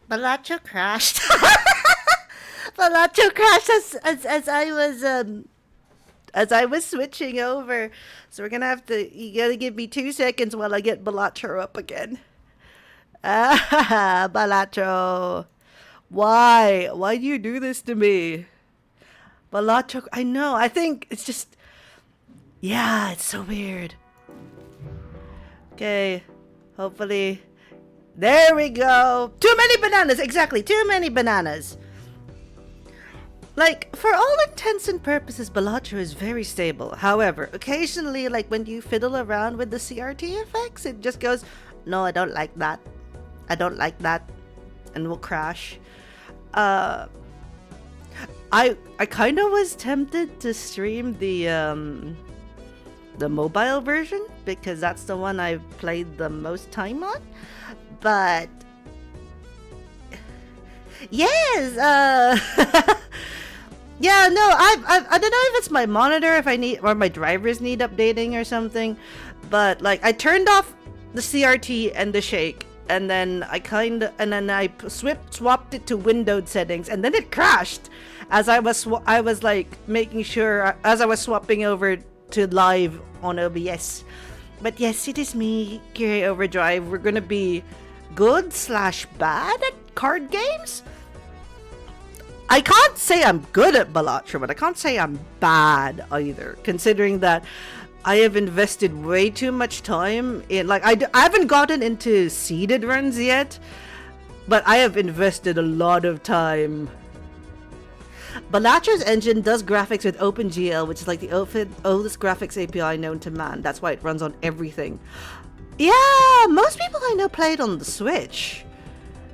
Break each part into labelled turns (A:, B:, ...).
A: Balacho crashed. Balacho crashed as I was switching over. So we're gonna have to. You gotta give me 2 seconds while I get Balacho up again. Ah, Balacho. Why? Why do you do this to me? Balacho. I know. I think it's just. Yeah, it's so weird. Okay. Hopefully. There we go. Too many bananas. Exactly. Too many bananas. Like, for all intents and purposes, Balacho is very stable. However, occasionally, like when you fiddle around with the CRT effects, it just goes, no, I don't like that. I don't like that. And will crash. I kind of was tempted to stream the mobile version because that's the one I've played the most time on. But yes, yeah, no, I don't know if it's my monitor, if I need, or my drivers need updating or something. But like, I turned off the CRT and the shake, and then I swapped it to windowed settings, and then it crashed as I was like making sure as I was swapping over to live on OBS. But yes, it is me, Kiri Overdrive. We're gonna be good/bad at card games. I can't say I'm good at Balacho, but I can't say I'm bad either, considering that I have invested way too much time in, like, I haven't gotten into seeded runs yet, but I have invested a lot of time. Balacho's engine does graphics with OpenGL, which is like the oldest graphics API known to man. That's why it runs on everything. Yeah, most people I know play it on the Switch.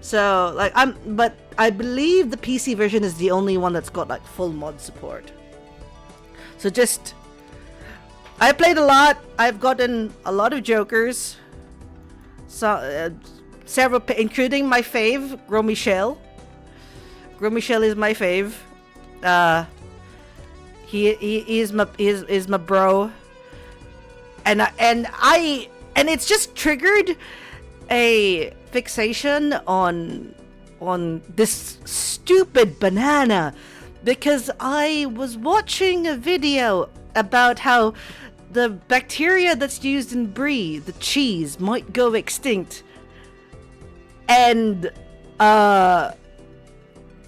A: So, like, but I believe the PC version is the only one that's got, like, full mod support. So just, I played a lot. I've gotten a lot of jokers. So, several, including my fave, Gros Michel. Gros Michel is my fave. He is my bro. And it's just triggered a fixation on this stupid banana, because I was watching a video about how the bacteria that's used in brie, the cheese, might go extinct, and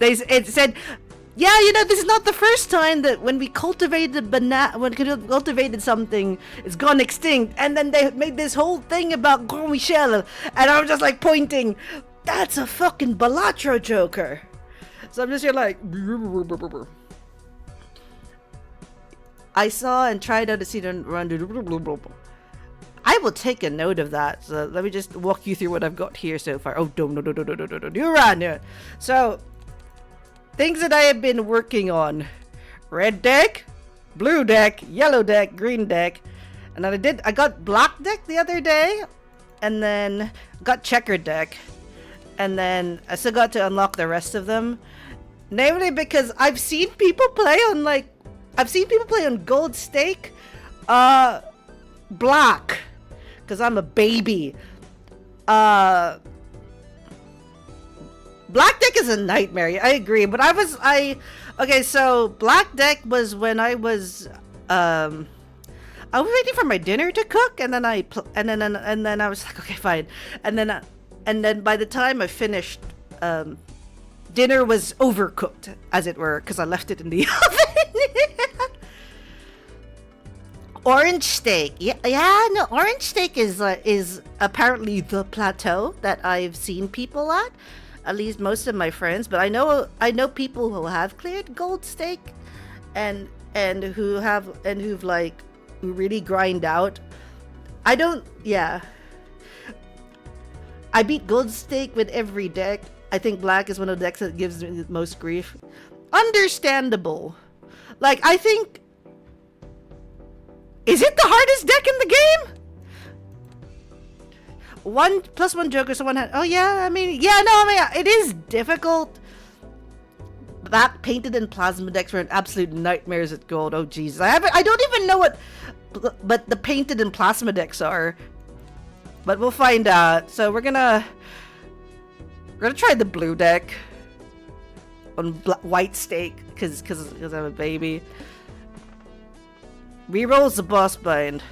A: it said, yeah, you know, this is not the first time that when we cultivated something, it's gone extinct. And then they made this whole thing about Gros Michel, and I was just like pointing, that's a fucking Balacho joker. So I'm just here like, I saw and tried out to see them run. I will take a note of that. So let me just walk you through what I've got here so far. Oh, no, you run. So, things that I have been working on: red deck, blue deck, yellow deck, green deck, and then I got black deck the other day, and then got checkered deck, and then I still got to unlock the rest of them. Namely because I've seen people play on gold stake, black, because I'm a baby. Black deck is a nightmare. I agree, but okay. So black deck was when I was waiting for my dinner to cook, and then I was like, okay, fine, and then by the time I finished, dinner was overcooked, as it were, because I left it in the oven. Orange steak, no, orange steak is apparently the plateau that I've seen people at least most of my friends. But I know people who have cleared gold steak, and who've like really grind out. I beat gold steak with every deck. I think black is one of the decks that gives me the most grief. Understandable. Like, I think, is it the hardest deck in the game? 1+1 Joker, so one hand. Oh yeah, it is difficult. That painted and plasma decks were an absolute nightmares at gold. Oh Jesus, I don't even know what, but the painted and plasma decks are. But we'll find out. So we're gonna We're gonna try the blue deck on white stake because I'm a baby. Rerolls the boss bind.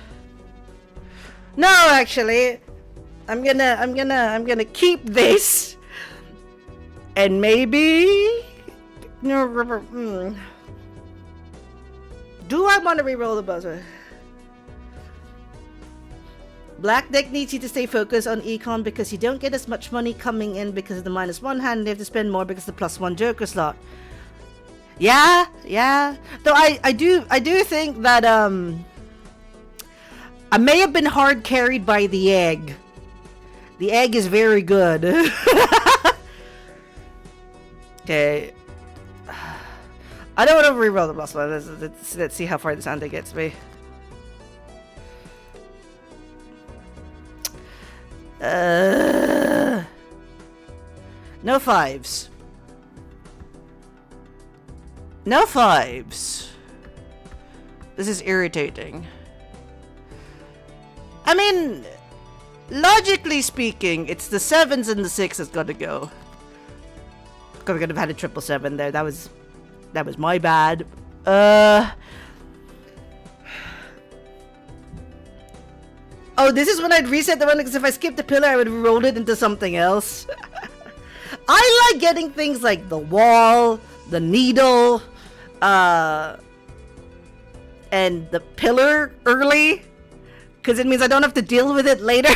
A: No, actually, I'm gonna keep this, and maybe no. Do I want to reroll the boss bind? Black deck needs you to stay focused on econ because you don't get as much money coming in because of the -1 hand, and you have to spend more because of the +1 Joker slot. Yeah. Though I do think that I may have been hard carried by the egg. The egg is very good. Okay. I don't want to reroll the boss one. Let's see how far this hand gets me. No fives. No fives. This is irritating. I mean, logically speaking, it's the 7s and the 6s that's gotta go. Could have had a 777 there. That was my bad. Oh, this is when I'd reset the run because if I skipped the pillar, I would have rolled it into something else. I like getting things like the wall, the needle, and the pillar early, because it means I don't have to deal with it later.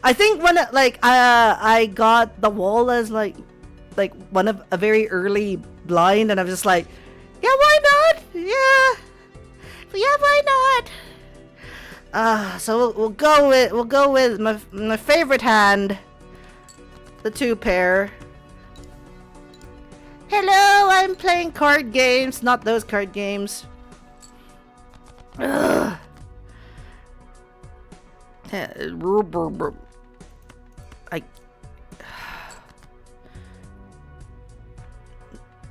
A: I think when I got the wall as like one of a very early blind, and I'm just like, yeah, why not? Yeah, why not? So we'll go with my favorite hand, the 2 pair. Hello, I'm playing card games, not those card games. Ugh.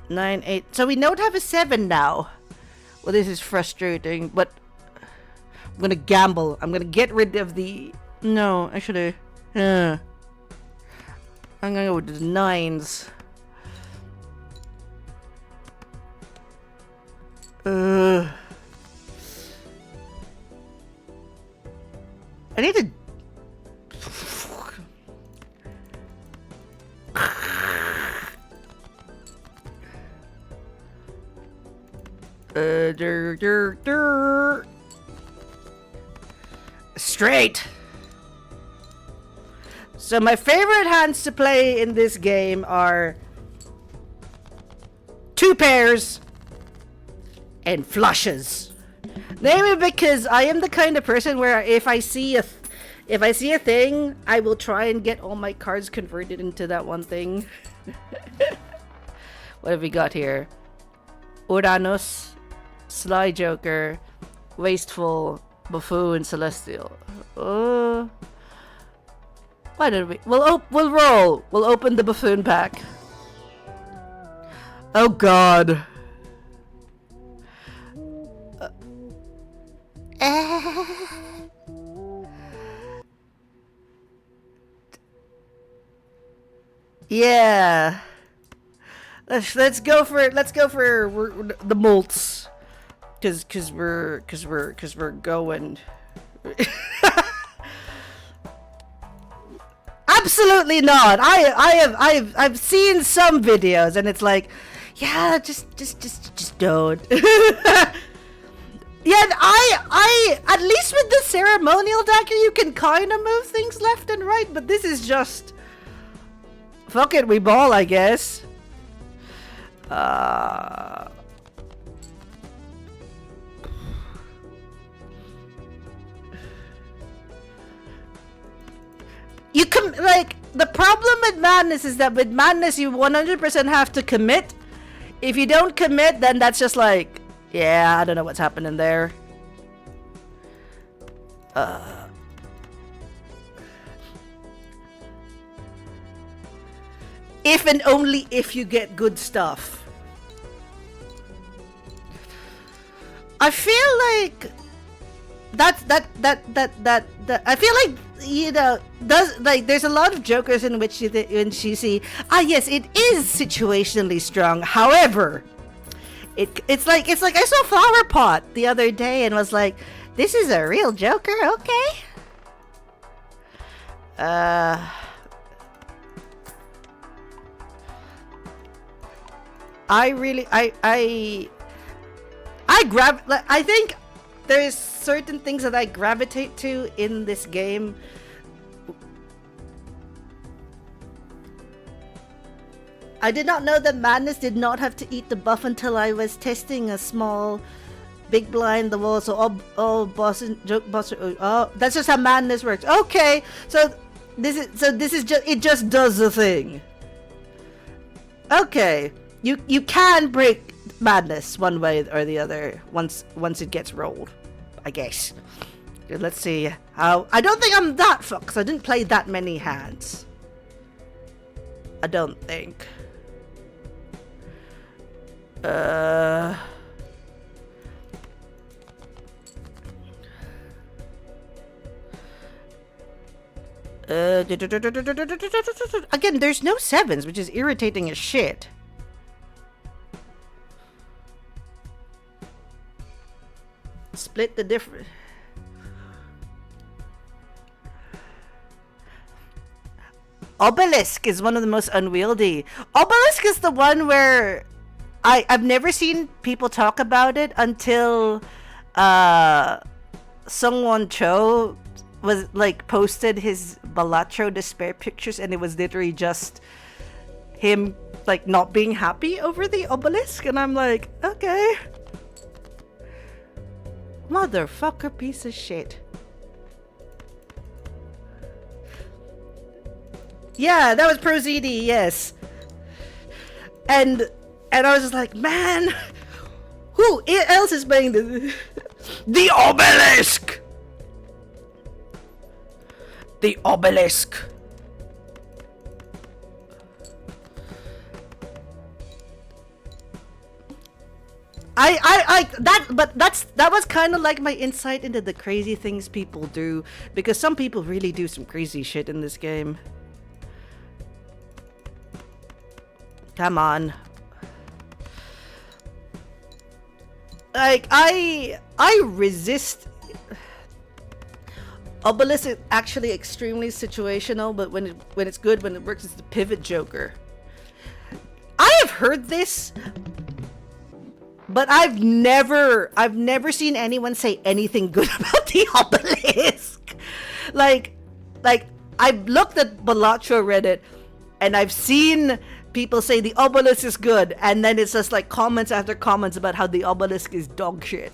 A: 9, 8. So we don't have a 7 now. Well, this is frustrating, but I'm gonna gamble. I'm gonna get rid of the... No, actually... I'm gonna go with the 9s. I need to... Straight. So my favorite hands to play in this game are 2 pairs and flushes. Namely because I am the kind of person where if I see a thing, I will try and get all my cards converted into that one thing. What have we got here? Uranus, Sly Joker, Wasteful, Buffoon, Celestial. Why did we? We'll roll. We'll open the Buffoon pack. Oh God. Yeah. Let's go for the molts. Cause we're going. Absolutely not. I've seen some videos and it's like, yeah, just don't. Yeah, I at least with the ceremonial dagger you can kind of move things left and right, but this is just fuck it, we ball, I guess. You like, the problem with madness is that with madness you 100% have to commit. If you don't commit, then that's just like, yeah, I don't know what's happening there. If and only if you get good stuff. I feel like I feel like you know, does like there's a lot of jokers in which when you see, yes, it is situationally strong. However, it's like I saw Flower Pot the other day and was like, this is a real joker, okay? I think there's certain things that I gravitate to in this game. I did not know that Madness did not have to eat the buff until I was testing a small big blind the wall. So all bosses joke boss. Oh, that's just how Madness works. Okay, so this is just it just does the thing. Okay, you can break Madness one way or the other once it gets rolled, I guess. Let's see how. I don't think I'm that fucked because I didn't play that many hands. I don't think. Again, there's no sevens, which is irritating as shit. Split the difference. Obelisk is one of the most unwieldy. Obelisk is the one where I've never seen people talk about it until Sungwon Cho was like posted his Balatro despair pictures, and it was literally just him like not being happy over the obelisk, and I'm like, okay, motherfucker, piece of shit. Yeah, that was ProZD, yes. And I was just like, man, who else is playing this? The obelisk! The obelisk. That was kind of like my insight into the crazy things people do, because some people really do some crazy shit in this game. Come on. Like I resist. Obelisk is actually extremely situational, but when it's good, when it works, it's the pivot joker. I have heard this, but I've never seen anyone say anything good about the obelisk. Like I've looked at Balatro Reddit, and I've seen people say the obelisk is good, and then it's just like comments after comments about how the obelisk is dog shit.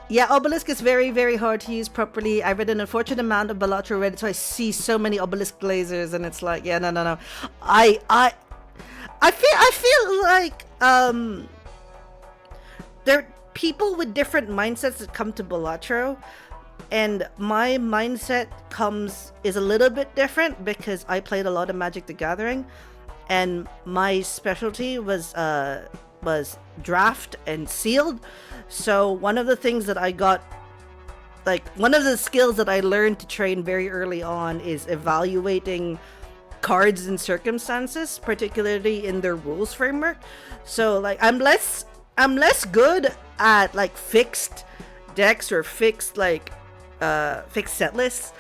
A: Yeah, obelisk is very, very hard to use properly. I read an unfortunate amount of Balatro Reddit, so I see so many obelisk lasers, and it's like, yeah, no. I feel like there are people with different mindsets that come to Balatro, and my mindset is a little bit different because I played a lot of Magic the Gathering, and my specialty was draft and sealed. So one of the things that I got, like one of the skills that I learned to train very early on, is evaluating cards and circumstances, particularly in their rules framework. So like I'm less good at like fixed decks or fixed set lists,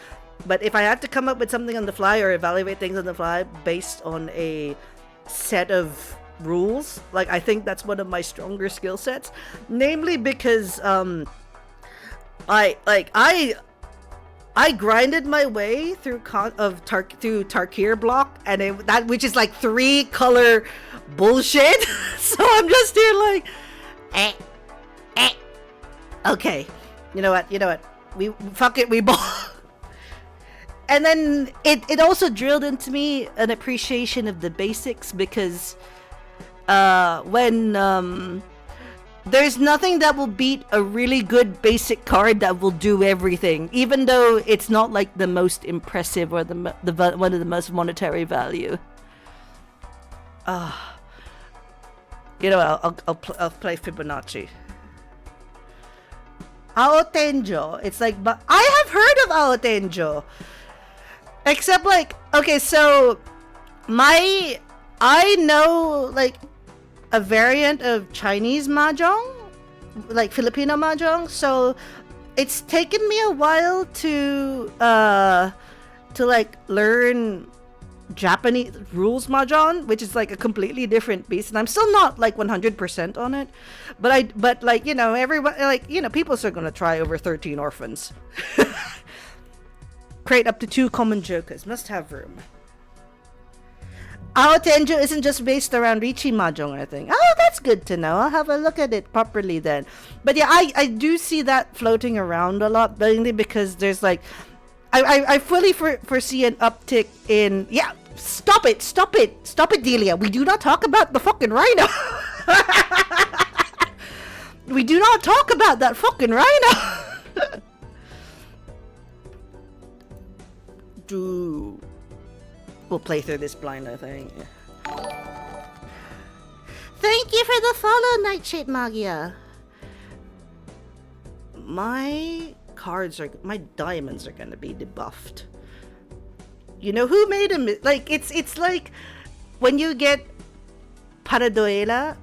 A: but if I had to come up with something on the fly or evaluate things on the fly based on a set of rules, like I think that's one of my stronger skill sets, namely because I grinded my way through Tarkir block, and that which is like 3 color bullshit. So I'm just here like okay, you know what, we fuck it, we ball. And then it also drilled into me an appreciation of the basics, because when there's nothing that will beat a really good basic card that will do everything, even though it's not like the most impressive or the one of the most monetary value. You know, I'll play Fibonacci. Aotenjo. It's like, but I have heard of Aotenjo. Except like, okay, so I know like a variant of Chinese mahjong, like Filipino mahjong. So it's taken me a while to like learn Japanese rules mahjong, which is like a completely different beast, and I'm still not like 100% on it. But like, you know, everyone, like, you know, people are gonna try over 13 orphans. Create up to 2 common jokers. Must have room. Aotenjo isn't just based around Richi mahjong, I think. Oh, that's good to know. I'll have a look at it properly then. But yeah, I do see that floating around a lot, mainly because there's like, I fully foresee an uptick in, yeah, stop it, Delia. We do not talk about the fucking rhino. We do not talk about that fucking rhino. We'll play through this blind, I think. Thank you for the follow, Nightshade Magia. My diamonds are gonna be debuffed. You know who made them? Like, it's like when you get Paradolia.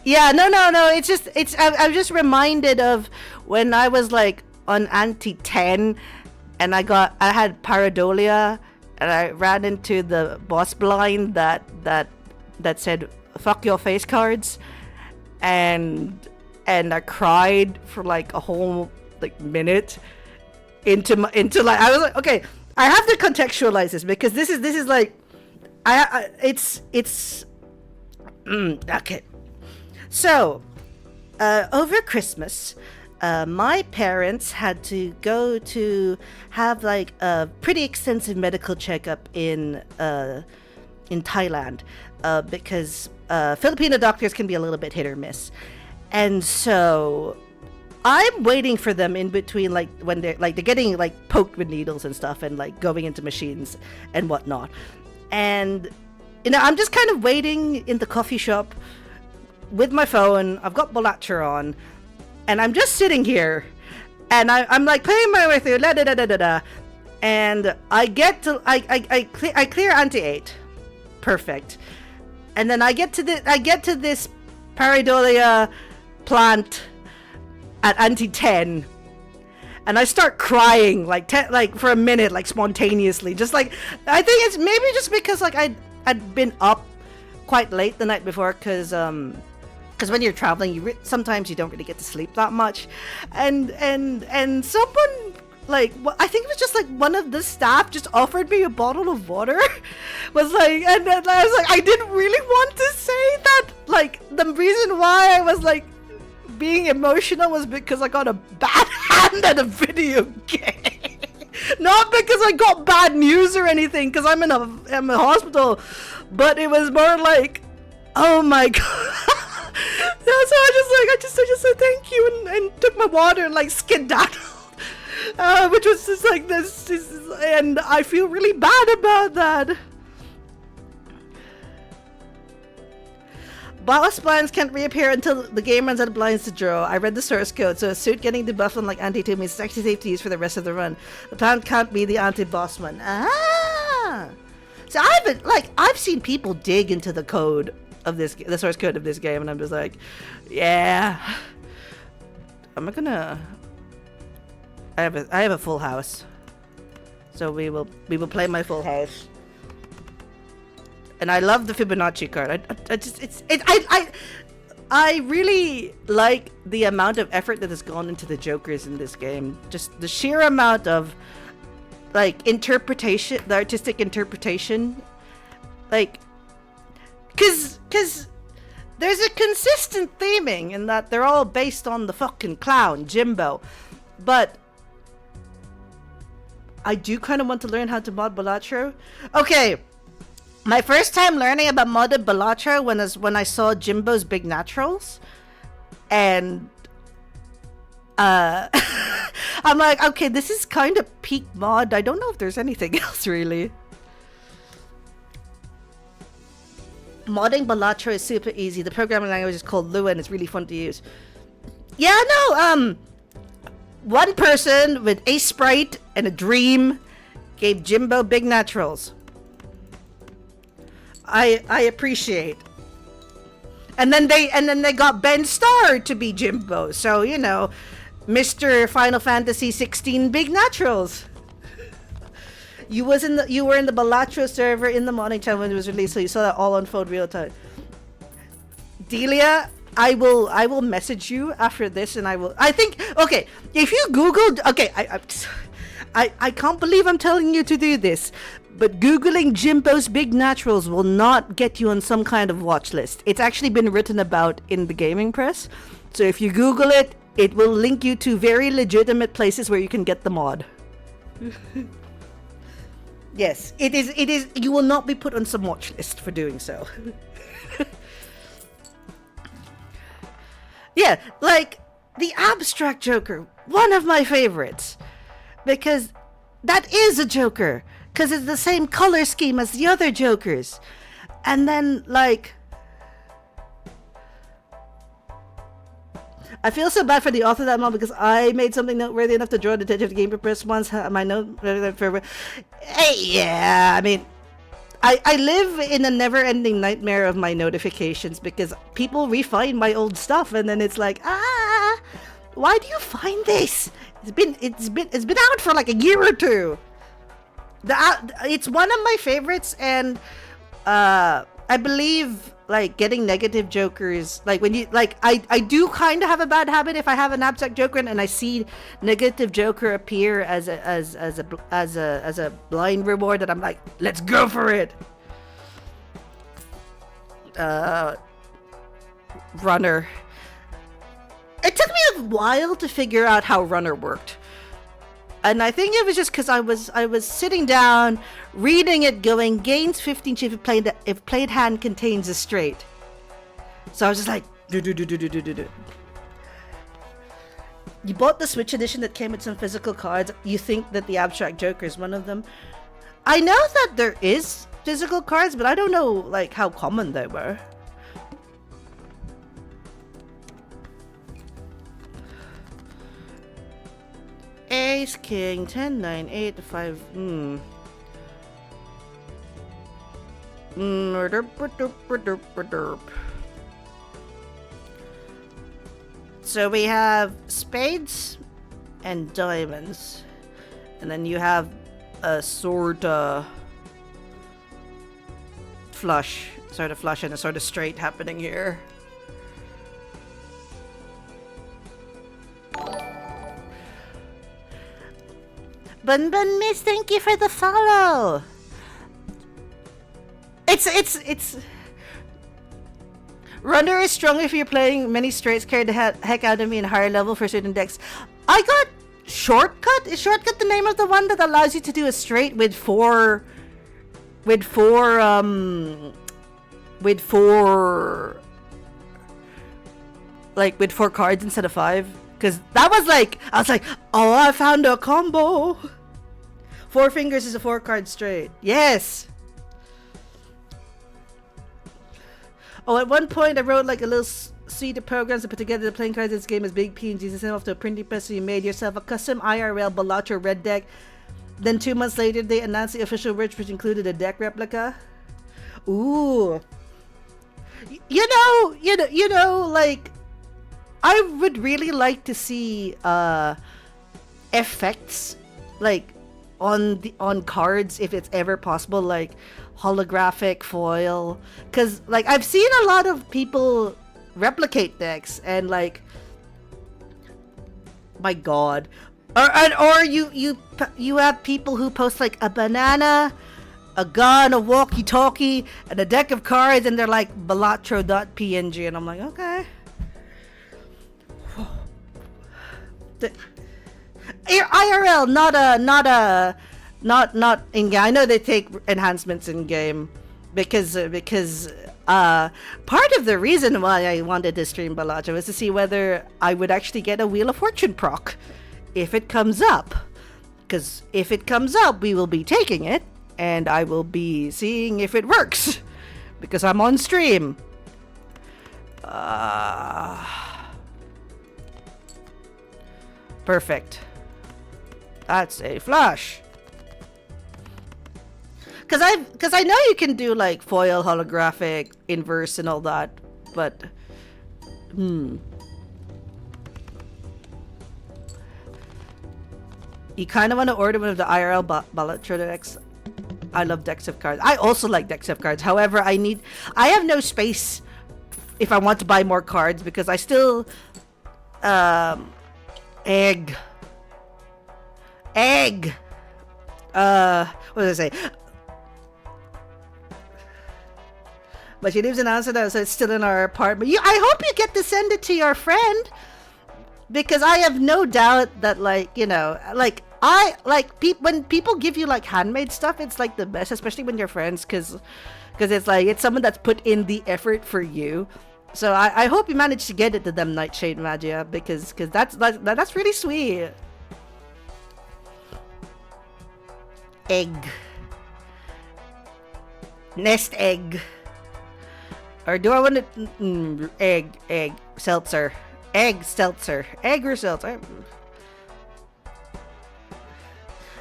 A: Yeah, no. I'm just reminded of when I was like on Ante 10, and I had Paradolia, and I ran into the boss blind that said "fuck your face cards," and I cried for like a whole like minute into like, I was like, okay, I have to contextualize this because this is like it's okay. So, over Christmas, my parents had to go to have like a pretty extensive medical checkup in Thailand, because Filipino doctors can be a little bit hit or miss, and so I'm waiting for them in between, like when they're getting like poked with needles and stuff, and like going into machines and whatnot, and you know, I'm just kind of waiting in the coffee shop with my phone. I've got Balatro on, and I'm just sitting here, and I'm like playing my way through, and I get to I clear Ante 8, perfect, and then I get to this Pareidolia plant at Ante 10, and I start crying like for a minute, like spontaneously, just like, I think it's maybe just because like I'd been up quite late the night before, because when you're traveling, sometimes you don't really get to sleep that much, and someone like, I think it was just like one of the staff just offered me a bottle of water, was like, and I was like, I didn't really want to say that. Like, the reason why I was like being emotional was because I got a bad hand at a video game, not because I got bad news or anything, because I'm in a hospital, but it was more like, oh my god. So I just said thank you, and took my water and like skedaddled, which was just like this, and I feel really bad about that. Boss blinds can't reappear until the game runs out of blinds to draw. I read the source code, so a suit getting debuffed on like Ante 2 means it's actually safe to use for the rest of the run. The plant can't be the anti-boss one. So I've seen people dig into the code of the source code of this game, and I'm just like, yeah, I have a full house, so we will play my full house, and I love the Fibonacci card. I really like the amount of effort that has gone into the jokers in this game. Just the sheer amount of like interpretation, the artistic interpretation, like, Cause there's a consistent theming in that they're all based on the fucking clown, Jimbo. But I do kind of want to learn how to mod Balatro. Okay, my first time learning about modded Balatro when I saw Jimbo's Big Naturals. And I'm like, okay, this is kind of peak mod. I don't know if there's anything else really. Modding Balatro is super easy. The programming language is called Lua and it's really fun to use. Yeah, no, one person with a sprite and a dream gave Jimbo big naturals. I appreciate. And then they got Ben Starr to be Jimbo. So, you know, Mr. Final Fantasy 16 big naturals. You were in the Balatro server in the morning time when it was released, so you saw that all unfold real time. Delia, I will message you after this, and I think okay, if you googled, okay, I can't believe I'm telling you to do this, but googling Jimbo's big naturals will not get you on some kind of watch list. It's actually been written about in the gaming press, so if you Google it, it will link you to very legitimate places where you can get the mod. Yes, it is. You will not be put on some watch list for doing so. Yeah, like the abstract Joker, one of my favorites, because that is a Joker, because it's the same color scheme as the other Jokers, and then like. I feel so bad for the author of that mod because I made something noteworthy enough to draw the attention of the Game Press once. My note, hey, yeah, I mean, I live in a never-ending nightmare of my notifications because people refine my old stuff, and then it's like, why do you find this? It's been out for like a year or two. It's one of my favorites, and I believe like getting negative Jokers, like when you like I do kind of have a bad habit if I have an abstract Joker and I see negative Joker appear as a blind reward, that I'm like, let's go for it. Runner. It took me a while to figure out how Runner worked. And I think it was just because I was sitting down, reading it, going, gains 15 if played hand contains a straight. So I was just like, do. You bought the Switch edition that came with some physical cards. You think that the abstract Joker is one of them. I know that there is physical cards, but I don't know like how common they were. Ace, King, 10, 9, 8, 5, So we have spades and diamonds. And then you have a sort of flush and a sort of straight happening here. Bun Miss, thank you for the follow. It's Runner is strong if you're playing many straights, carry the heck out of me in higher level for certain decks. I got Shortcut. Is Shortcut the name of the one that allows you to do a straight with four cards instead of 5? Because that was like, I was like, oh, I found a combo. 4 fingers is a 4-card straight. Yes. Oh, at one point I wrote like a little suite of programs to put together the playing cards in this game as big PNGs and sent off to a printing press, so you made yourself a custom IRL Balatro red deck. Then 2 months later they announced the official merch, which included a deck replica. Ooh. You know, like, I would really like to see effects like on cards if it's ever possible, like holographic foil, because like I've seen a lot of people replicate decks and like, my god, or you have people who post like a banana, a gun, a walkie-talkie, and a deck of cards, and they're like balatro.png, and I'm like, okay. IRL, not in game. I know they take enhancements in game because part of the reason why I wanted to stream Balatro was to see whether I would actually get a Wheel of Fortune proc if it comes up. Because if it comes up, we will be taking it, and I will be seeing if it works. Because I'm on stream. Perfect. That's a flush. Because I know you can do like foil, holographic, inverse, and all that, but you kind of want to order one of the IRL Balatro decks. I love decks of cards. I also like decks of cards. However, I have no space if I want to buy more cards because I still egg. What did I say? But she lives in Amsterdam, so it's still in our apartment. I hope you get to send it to your friend, because I have no doubt that, like, you know, like when people give you like handmade stuff, it's like the best, especially when you're friends, because it's like it's someone that's put in the effort for you. So I hope you manage to get it to them, Nightshade Magia, because that's really sweet. Egg. Nest egg. Or do I want to... egg. Seltzer. Egg seltzer. Egg or seltzer.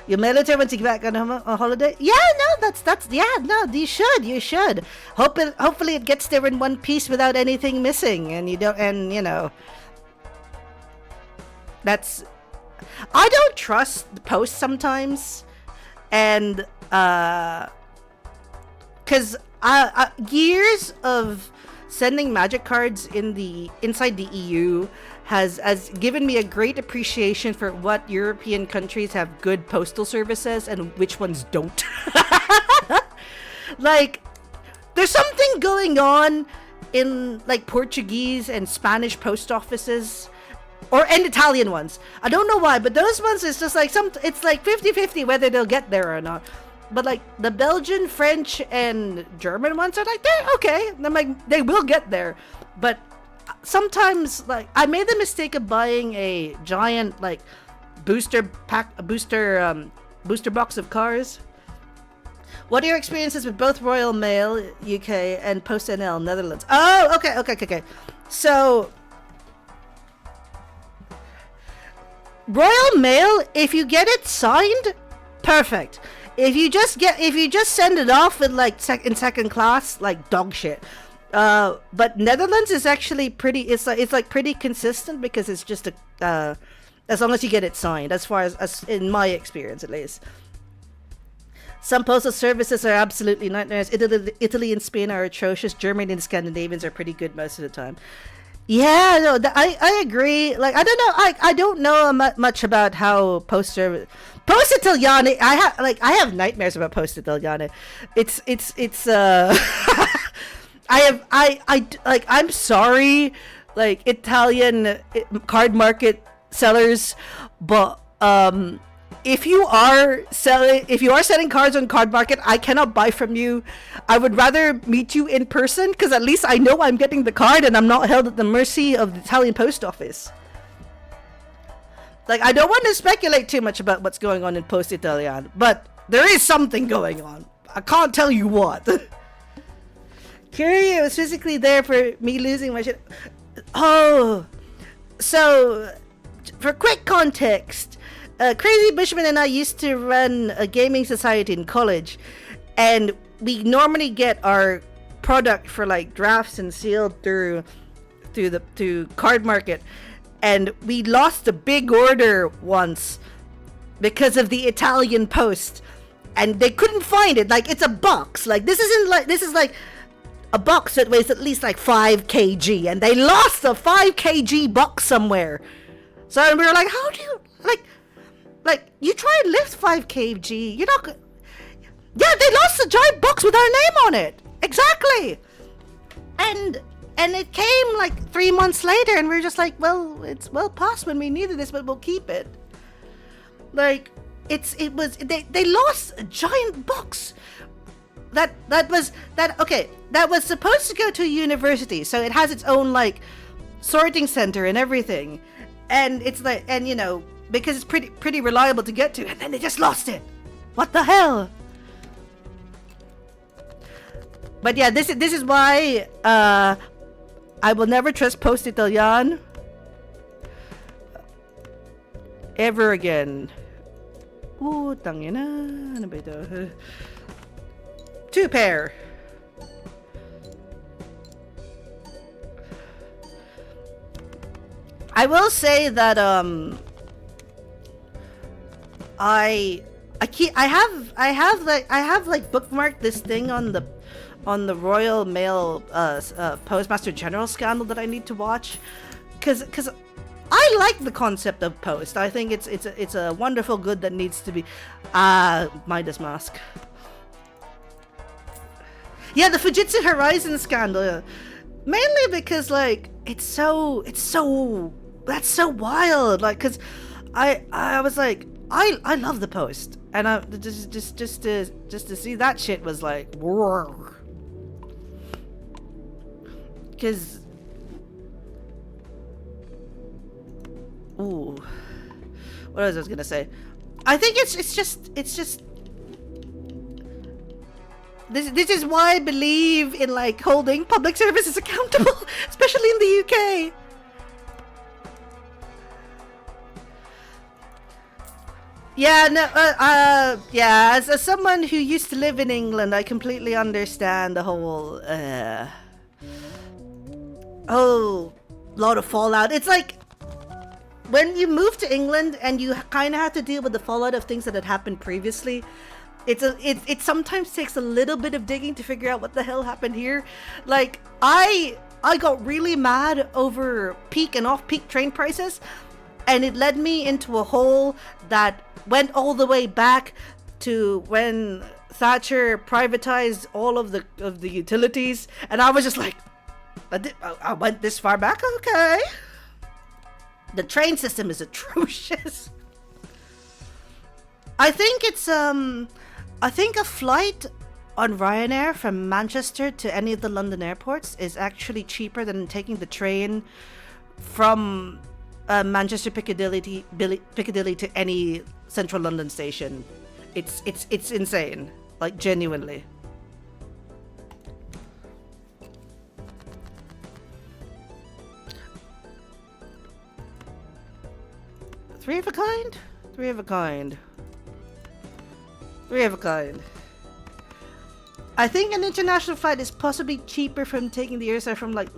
A: You military when you get back on a holiday? Yeah, no, that's yeah, no, you should. Hopefully it gets there in one piece without anything missing, and you know, that's... I don't trust the post sometimes, and because years of sending magic cards inside the EU has given me a great appreciation for what European countries have good postal services and which ones don't. Like, there's something going on in like Portuguese and Spanish post offices, and Italian ones. I don't know why, but those ones is just like it's like 50-50 whether they'll get there or not. But like the Belgian, French, and German ones are like, they're okay. I'm like, they will get there. But sometimes, like, I made the mistake of buying a giant like booster box of cars. What are your experiences with both Royal Mail UK and Post NL Netherlands? Oh, okay. So Royal Mail, if you get it signed, perfect. If you just send it off in like in second class, like dog shit. But Netherlands is actually pretty. It's like pretty consistent because it's just as long as you get it signed. As far as in my experience, at least. Some postal services are absolutely nightmares. Italy and Spain are atrocious. Germany and Scandinavians are pretty good most of the time. Yeah, no, I agree. Like, I don't know much about how Post Italiane. I have nightmares about Post Italiane. It's I'm sorry, like, Italian card market sellers, but if you are selling cards on card market, I cannot buy from you. I would rather meet you in person, because at least I know I'm getting the card and I'm not held at the mercy of the Italian post office. Like, I don't want to speculate too much about what's going on in Post Italiane, but there is something going on. I can't tell you what. Curie was physically there for me losing my shit. Oh, so for quick context, Crazy Bushman and I used to run a gaming society in college, and we normally get our product for like drafts and sealed through card market, and we lost a big order once because of the Italian post, and they couldn't find it. Like, it's a box. Like, this is like a box that weighs at least like 5 kg, and they lost a 5 kg box somewhere. So we were like, how do you like you try and lift 5 kg, you're not. Yeah, they lost a giant box with our name on it. Exactly. And it came like 3 months later, and we were just like, well, it's well past when we needed this, but we'll keep it. Like, they lost a giant box that was supposed to go to a university, so it has its own like sorting center and everything, and it's like, and you know, because it's pretty reliable to get to, and then they just lost it. What the hell? But yeah, this is why I will never trust Post Italian ever again. Ooh, tangina. Ano ba ito? 2 pair. I will say that I have like bookmarked this thing on the Royal Mail Postmaster General scandal that I need to watch, cause I like the concept of Post. I think it's a wonderful good that needs to be Midas Mask. Yeah, the Fujitsu Horizon scandal, mainly because like it's so that's so wild. Like, cause I was like I love the Post, and I just to see that shit was like, whoa. Cause ooh, what was I gonna say? I think it's just this is why I believe in like holding public services accountable, especially in the UK. Yeah, no, yeah. As someone who used to live in England, I completely understand the whole lot of fallout. It's like when you move to England and you kind of have to deal with the fallout of things that had happened previously. It sometimes takes a little bit of digging to figure out what the hell happened here. Like I got really mad over peak and off-peak train prices, and it led me into a hole that went all the way back to when Thatcher privatized all of the utilities, and I was just like, I went this far back. Okay, the train system is atrocious. I think a flight on Ryanair from Manchester to any of the London airports is actually cheaper than taking the train from Manchester Piccadilly to any central London station. It's insane, like genuinely. Three of a kind. I think an international flight is possibly cheaper from taking the airside from like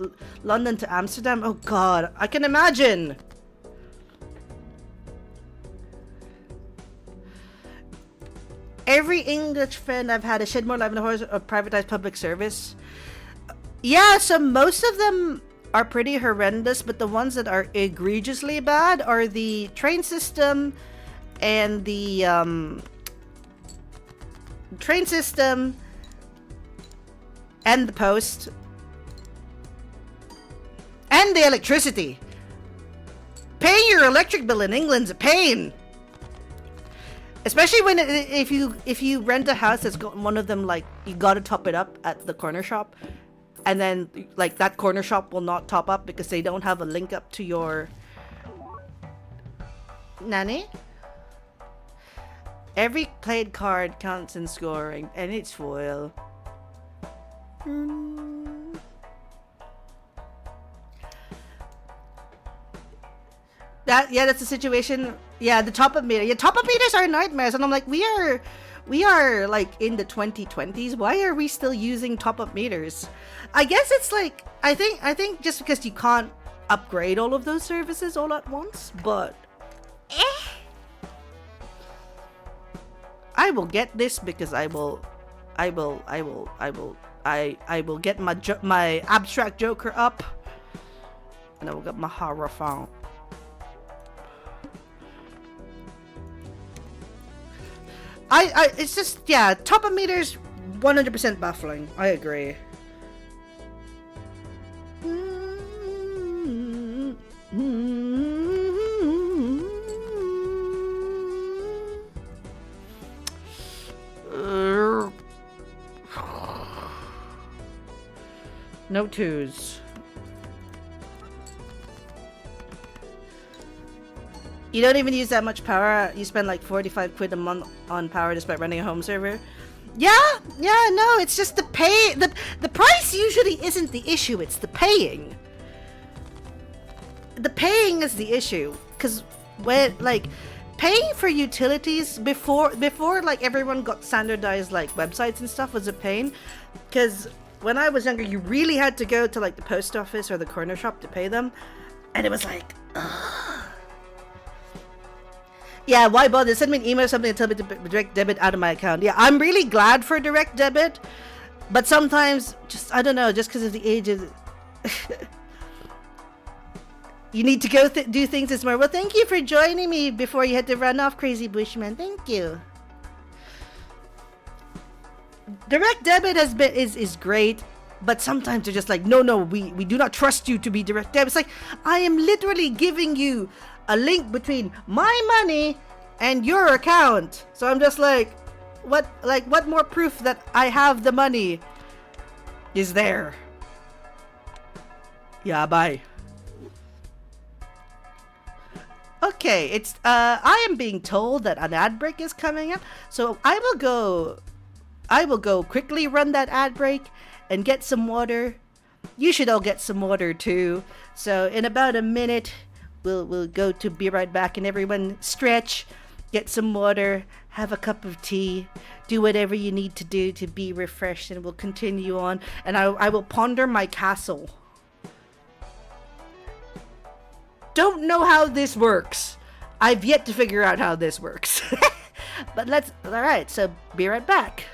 A: London to Amsterdam. Oh god, I can imagine. Every English friend I've had has shed more light on the horrors of privatized public service. Yeah, so most of them are pretty horrendous, but the ones that are egregiously bad are the train system and the and the Post and the electricity. Paying your electric bill in England's a pain. Especially when if you rent a house that's got one of them, like you gotta top it up at the corner shop, and then like that corner shop will not top up because they don't have a link up to your nanny. Every played card counts in scoring, and it's foil. That's the situation. Yeah, the top-up meter. Yeah, top-up meters are nightmares, and I'm like, we are like in the 2020s. Why are we still using top-up meters? I guess it's like I think just because you can't upgrade all of those services all at once, but I will get this because I will get my abstract Joker up, and I will get my horror font. It's just, yeah, top-up meters 100% baffling. I agree. No twos. You don't even use that much power. You spend like 45 quid a month on power despite running a home server. Yeah, yeah, no, it's just the pay. The price usually isn't the issue. It's the paying. The paying is the issue, because when like paying for utilities before like everyone got standardized like websites and stuff was a pain, because when I was younger you really had to go to like the post office or the corner shop to pay them, and it was like ugh. Yeah, why bother? Send me an email or something and tell me to direct debit out of my account. Yeah, I'm really glad for direct debit, but sometimes just I don't know, just because of the age of you need to go do things this morning. Well, thank you for joining me before you had to run off, Crazy Bushman. Thank you. Direct debit is great, but sometimes they're just like, no, we do not trust you to be direct debit. It's like, I am literally giving you a link between my money and your account. So I'm just like, what more proof that I have the money is there? Yeah, bye. Okay, it's I am being told that an ad break is coming up, so I will go quickly run that ad break and get some water. You should all get some water too. So in about a minute, we'll go to be right back, and everyone stretch, get some water, have a cup of tea, do whatever you need to do to be refreshed, and we'll continue on. And I will ponder my castle. Don't know how this works. I've yet to figure out how this works. But alright, so be right back.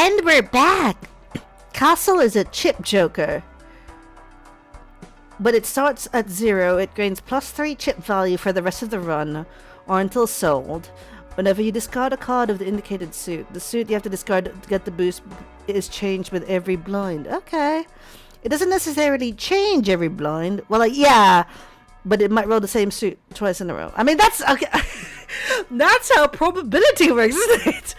A: And we're back! Castle is a chip joker. But it starts at 0. It gains +3 chip value for the rest of the run, or until sold. Whenever you discard a card of the indicated suit, the suit you have to discard to get the boost is changed with every blind. Okay. It doesn't necessarily change every blind. Well, like, yeah, but it might roll the same suit twice in a row. I mean, that's okay. That's how probability works, isn't it?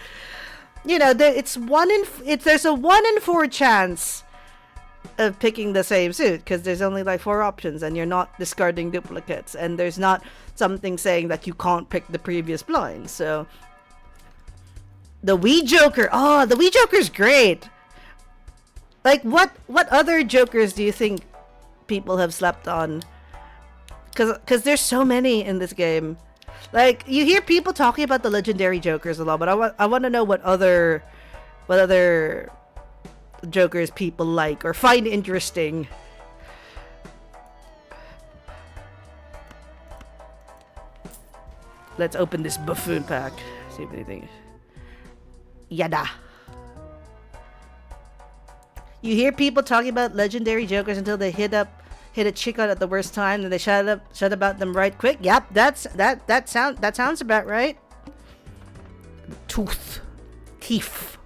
A: You know, there's a 1 in 4 chance of picking the same suit, because there's only like 4 options and you're not discarding duplicates, and there's not something saying that you can't pick the previous blind. So the Wii Joker, the Wii Joker's great. Like, what other Jokers do you think people have slept on? Because there's so many in this game. Like, you hear people talking about the legendary Jokers a lot, but I want to know what other Jokers people like or find interesting. Let's open this buffoon pack. See if anything. Yada. You hear people talking about legendary Jokers until they hit a chick out at the worst time, and they shut about them right quick. Yep, that sounds about right. Teeth.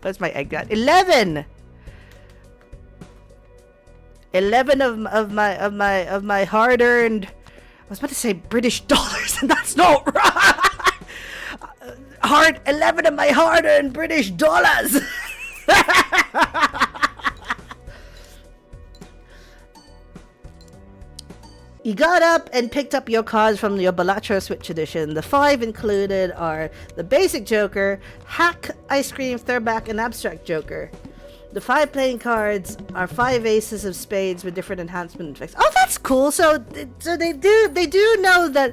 A: That's my egg got 11. 11 of my hard-earned. I was about to say British dollars, and that's not right. 11 of my hard-earned British dollars. You got up and picked up your cards from your Balatro Switch Edition. The 5 included are the Basic Joker, Hack, Ice Cream, Throwback, and Abstract Joker. The 5 playing cards are 5 aces of spades with different enhancement effects. Oh, that's cool. So they do know that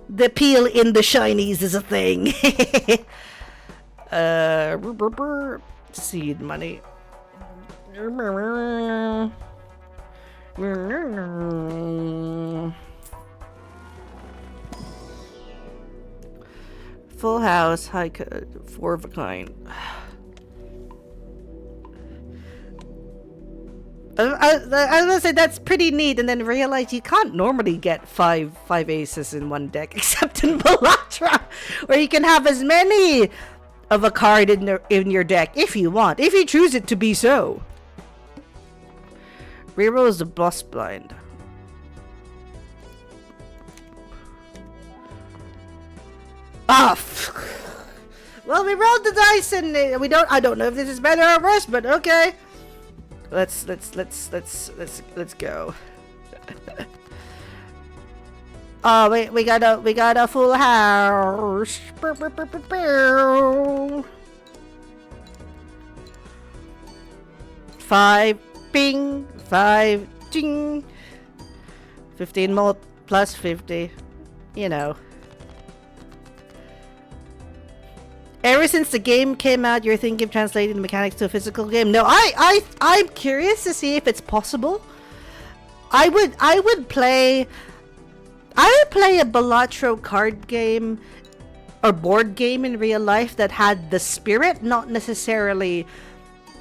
A: the peel in the shinies is a thing. Seed money. Full house, high code, 4 of a kind. I was gonna say that's pretty neat, and then realize you can't normally get five aces in one deck, except in Balatro, where you can have as many of a card in your deck if you want, if you choose it to be so. Reroll is the boss blind. Well, we rolled the dice, and I don't know if this is better or worse, but okay. Let's go. Oh, wait, we got a full house. 5 bing, 5 ding. 15 more plus 50. You know. Ever since the game came out, you're thinking of translating the mechanics to a physical game? No, I'm curious to see if it's possible. I would play a Balatro card game or board game in real life that had the spirit, not necessarily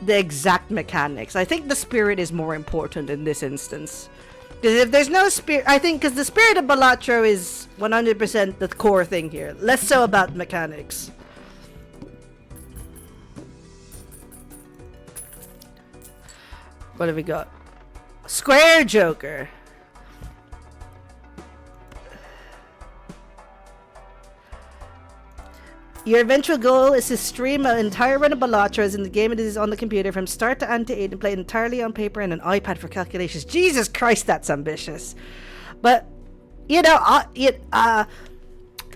A: the exact mechanics. I think the spirit is more important in this instance. Because if there's no spirit, I think because the spirit of Balatro is 100% the core thing here. Less so about mechanics. What have we got? Square Joker. Your eventual goal is to stream an entire run of Balatras in the game. It is on the computer from start to end to 8 and play entirely on paper and an iPad for calculations. Jesus Christ, that's ambitious. But, you know,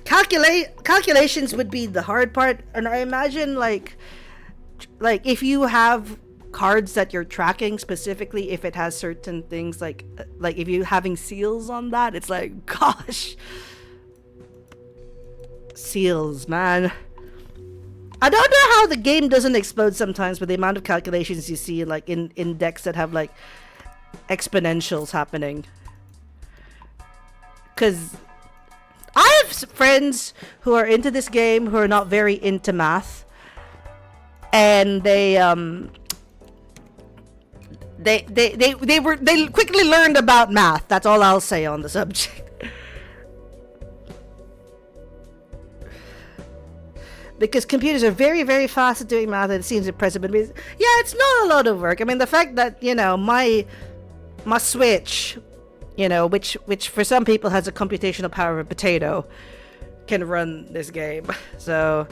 A: calculations would be the hard part. And I imagine, like if you have cards that you're tracking specifically, if it has certain things like if you're having seals on that, it's like, gosh, seals, man. I don't know how the game doesn't explode sometimes with the amount of calculations you see like in decks that have like exponentials happening. Because I have friends who are into this game who are not very into math. and they quickly learned about math. That's all I'll say on the subject. Because computers are very, very fast at doing math, and it seems impressive. But yeah, it's not a lot of work. I mean, the fact that, you know, my Switch, you know, which for some people has a computational power of a potato, can run this game. So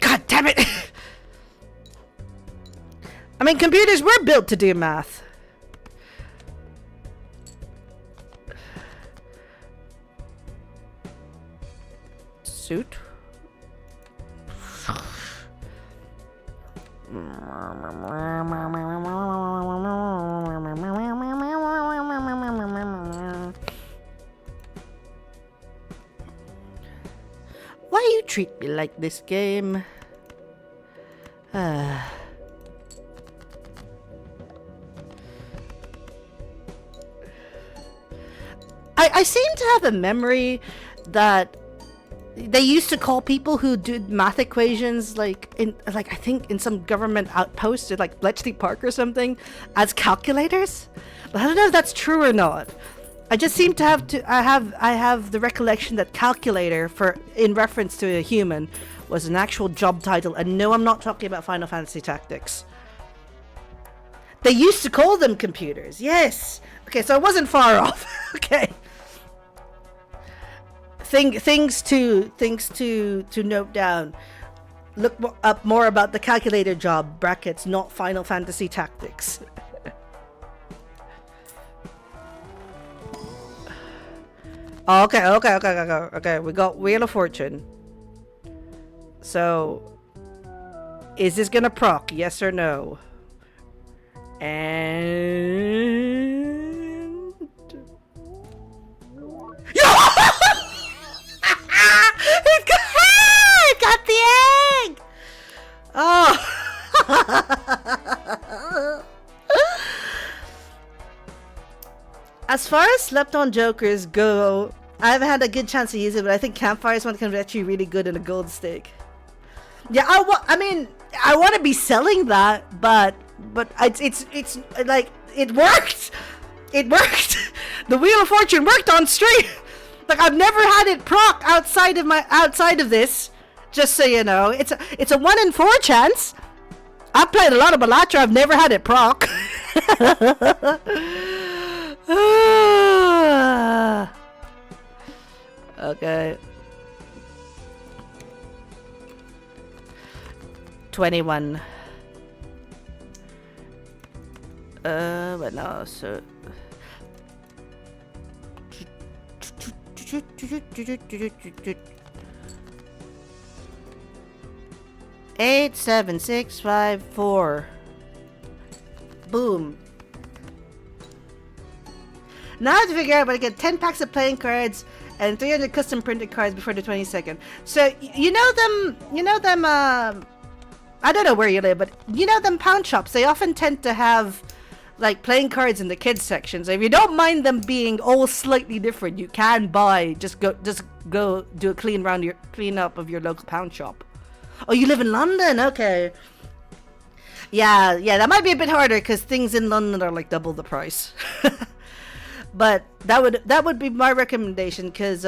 A: God damn it. I mean, computers were built to do math. Suit. Why you treat me like this, game? I seem to have a memory that they used to call people who did math equations, like I think in some government outpost, like Bletchley Park or something, as calculators. But I don't know if that's true or not. I just seem to have I have the recollection that calculator, for in reference to a human, was an actual job title. And no, I'm not talking about Final Fantasy Tactics. They used to call them computers. Yes. Okay, so I wasn't far off. Okay. Things to note down. Look up more about the calculator job, brackets, not Final Fantasy Tactics. Okay. We got Wheel of Fortune. So, is this gonna proc? Yes or no? And it got the egg! Oh. As far as slept-on jokers go, I haven't had a good chance to use it, but I think Campfire's one can be actually really good in a gold stake. Yeah, I mean, I want to be selling that, but it's like, it worked! It worked! The Wheel of Fortune worked on stream! Like, I've never had it proc outside of this, just so you know. It's a 1 in 4 chance. I've played a lot of Balatro, I've never had it proc. Okay. 21. But no, so 87654. Boom. Now I have to figure out, but I get 10 packs of playing cards and 300 custom printed cards before the 22nd. So you know them. I don't know where you live, but you know them pound shops. They often tend to have like playing cards in the kids section. So if you don't mind them being all slightly different, you can buy. Just go do a clean up of your local pound shop. Oh, you live in London? Okay. Yeah, that might be a bit harder because things in London are like double the price. But that would be my recommendation, because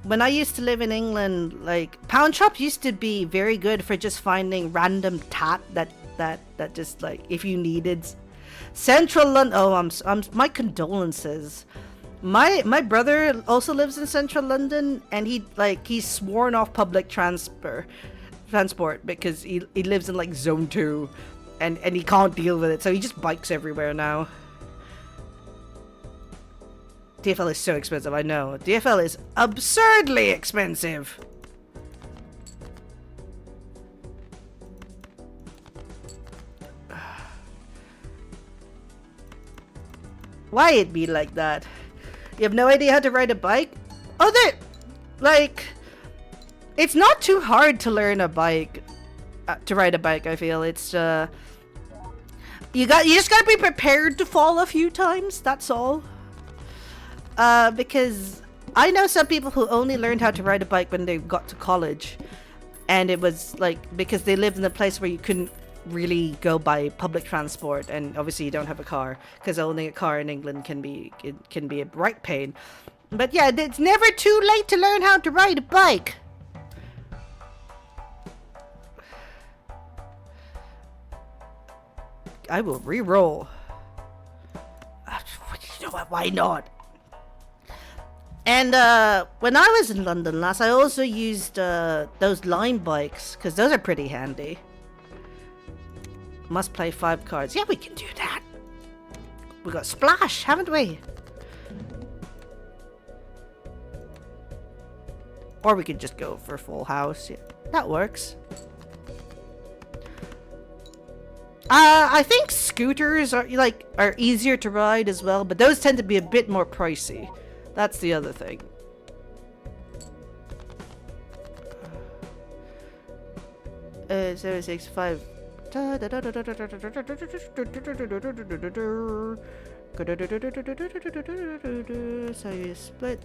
A: when I used to live in England, like pound shops used to be very good for just finding random tat that just like if you needed. Central London. Oh, I'm my condolences. My brother also lives in Central London, and he's sworn off public transport because he lives in like Zone 2, and he can't deal with it, so he just bikes everywhere now. DFL is so expensive, I know. DFL is absurdly expensive. Why it be like that? You have no idea how to ride a bike? Oh, it's not too hard to learn a bike, to ride a bike. I feel it's you just gotta be prepared to fall a few times. That's all. Because I know some people who only learned how to ride a bike when they got to college, and it was like because they lived in a place where you couldn't really go by public transport, and obviously you don't have a car because owning a car in England can be a right pain. But yeah, it's never too late to learn how to ride a bike. I will re-roll. You know what? Why not? And when I was in London last, I also used those Lime bikes because those are pretty handy. Must play 5 cards. Yeah, we can do that. We got Splash, haven't we? Or we could just go for Full House. Yeah, that works. I think scooters are easier to ride as well, but those tend to be a bit more pricey. That's the other thing. 765. So you split.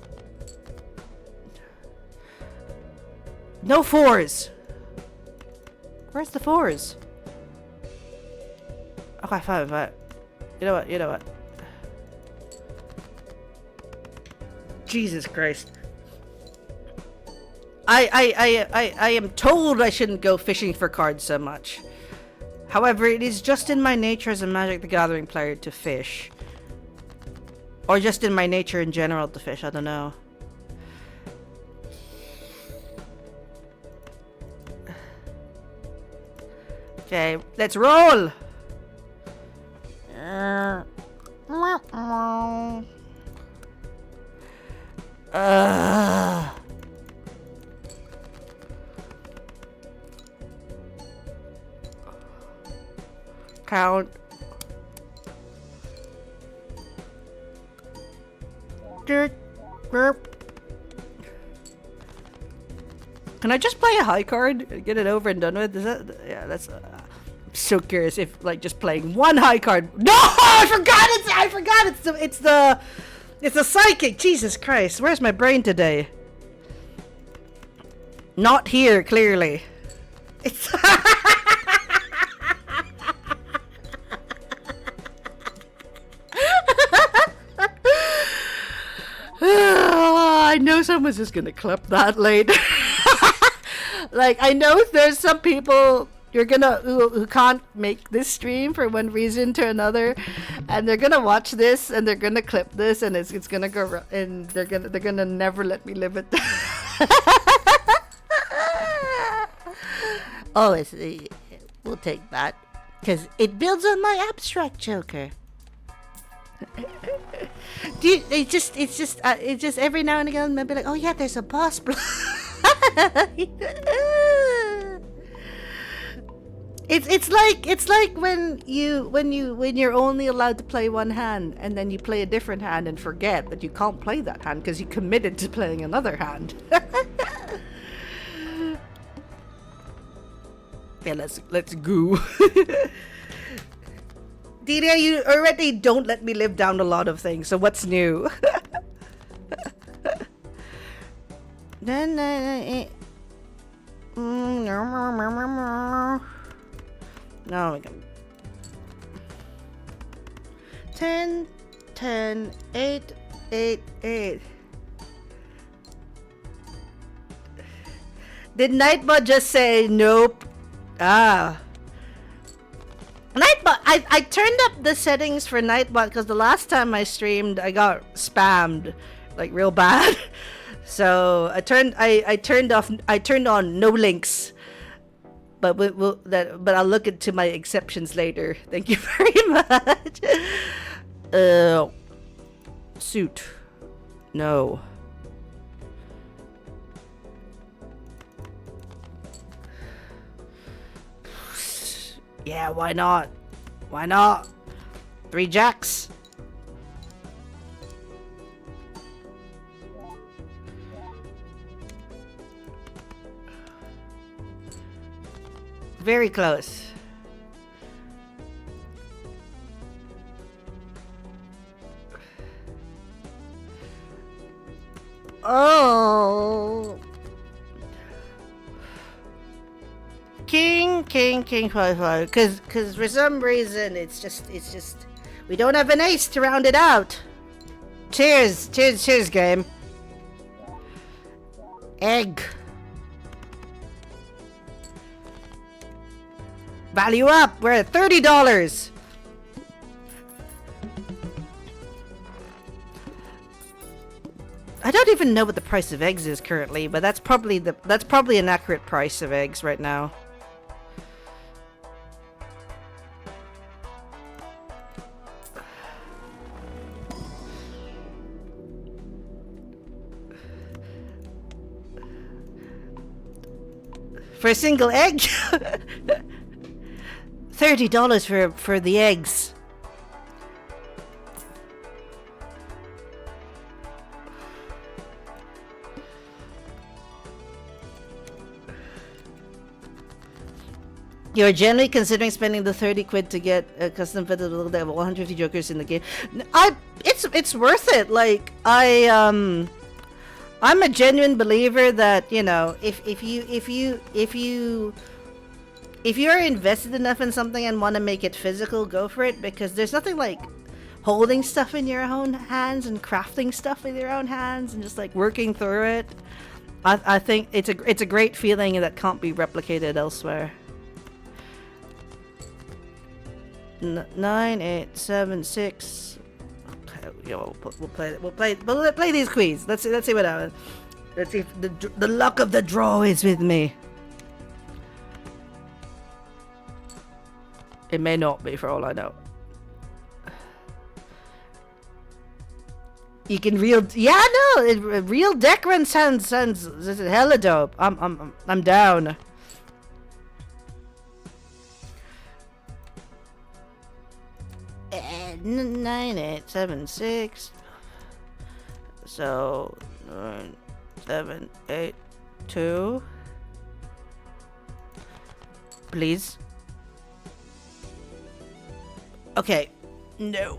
A: No 4s. Where's the 4s? Okay, fine. You know what? Jesus Christ. I am told I shouldn't go fishing for cards so much. However, it is just in my nature as a Magic the Gathering player to fish. Or just in my nature in general to fish, I don't know. Okay, let's roll! Count. Can I just play a high card and get it over and done with? Is that, yeah, that's. I'm so curious if just playing one high card. No, I forgot. It's the psychic. Jesus Christ, where's my brain today? Not here, clearly. It's. I know someone's just gonna clip that later. Like, I know there's some people who can't make this stream for one reason to another, and they're gonna watch this and they're gonna clip this, and it's gonna go, and they're gonna never let me live it. Oh, we'll take that because it builds on my abstract Joker. It's just every now and again I'll be like, oh yeah, there's a boss block. It's like when you're only allowed to play one hand and then you play a different hand and forget that you can't play that hand because you committed to playing another hand. Yeah, let's go. Delia, you already don't let me live down a lot of things, so what's new? No, we can. 10, 10, 8, 8, 8. Did Nightbot just say nope? Ah. Nightbot, I turned up the settings for Nightbot because the last time I streamed I got spammed like real bad. So I turned on no links. But but I'll look into my exceptions later. Thank you very much. Suit. No. Yeah, why not? Why not? 3 jacks. Very close. Oh. King, 5, 5. Cause for some reason it's just we don't have an ace to round it out. Cheers, game. Egg. Value up. We're at $30. I don't even know what the price of eggs is currently, but that's probably an accurate price of eggs right now. For a single egg? $30 for the eggs. You're generally considering spending the 30 quid to get a custom fit with a 150 jokers in the game. It's worth it. Like I'm a genuine believer that, you know, if you're invested enough in something and want to make it physical, go for it, because there's nothing like holding stuff in your own hands and crafting stuff with your own hands and just like working through it. I think it's a great feeling that can't be replicated elsewhere. 9, 8, 7, 6. We'll play these queens. Let's see what happens. Let's see if the luck of the draw is with me. It may not be, for all I know. You can real real deck run sounds hella dope. I'm down. And 9, 8, 7, 6. So 9, 7, 8, 2. Please. Okay. No.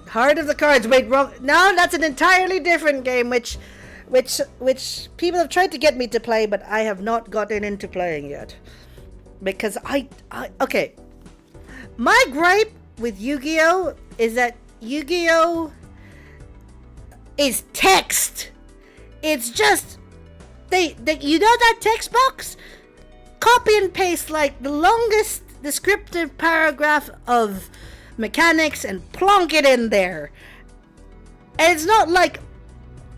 A: Heart of the Cards. Wait, wrong. No, that's an entirely different game, which people have tried to get me to play, but I have not gotten into playing yet. Because okay. My gripe with Yu-Gi-Oh! Is that Yu-Gi-Oh! Is text. It's just they you know that text box? Copy and paste like the longest descriptive paragraph of mechanics and plonk it in there. And it's not like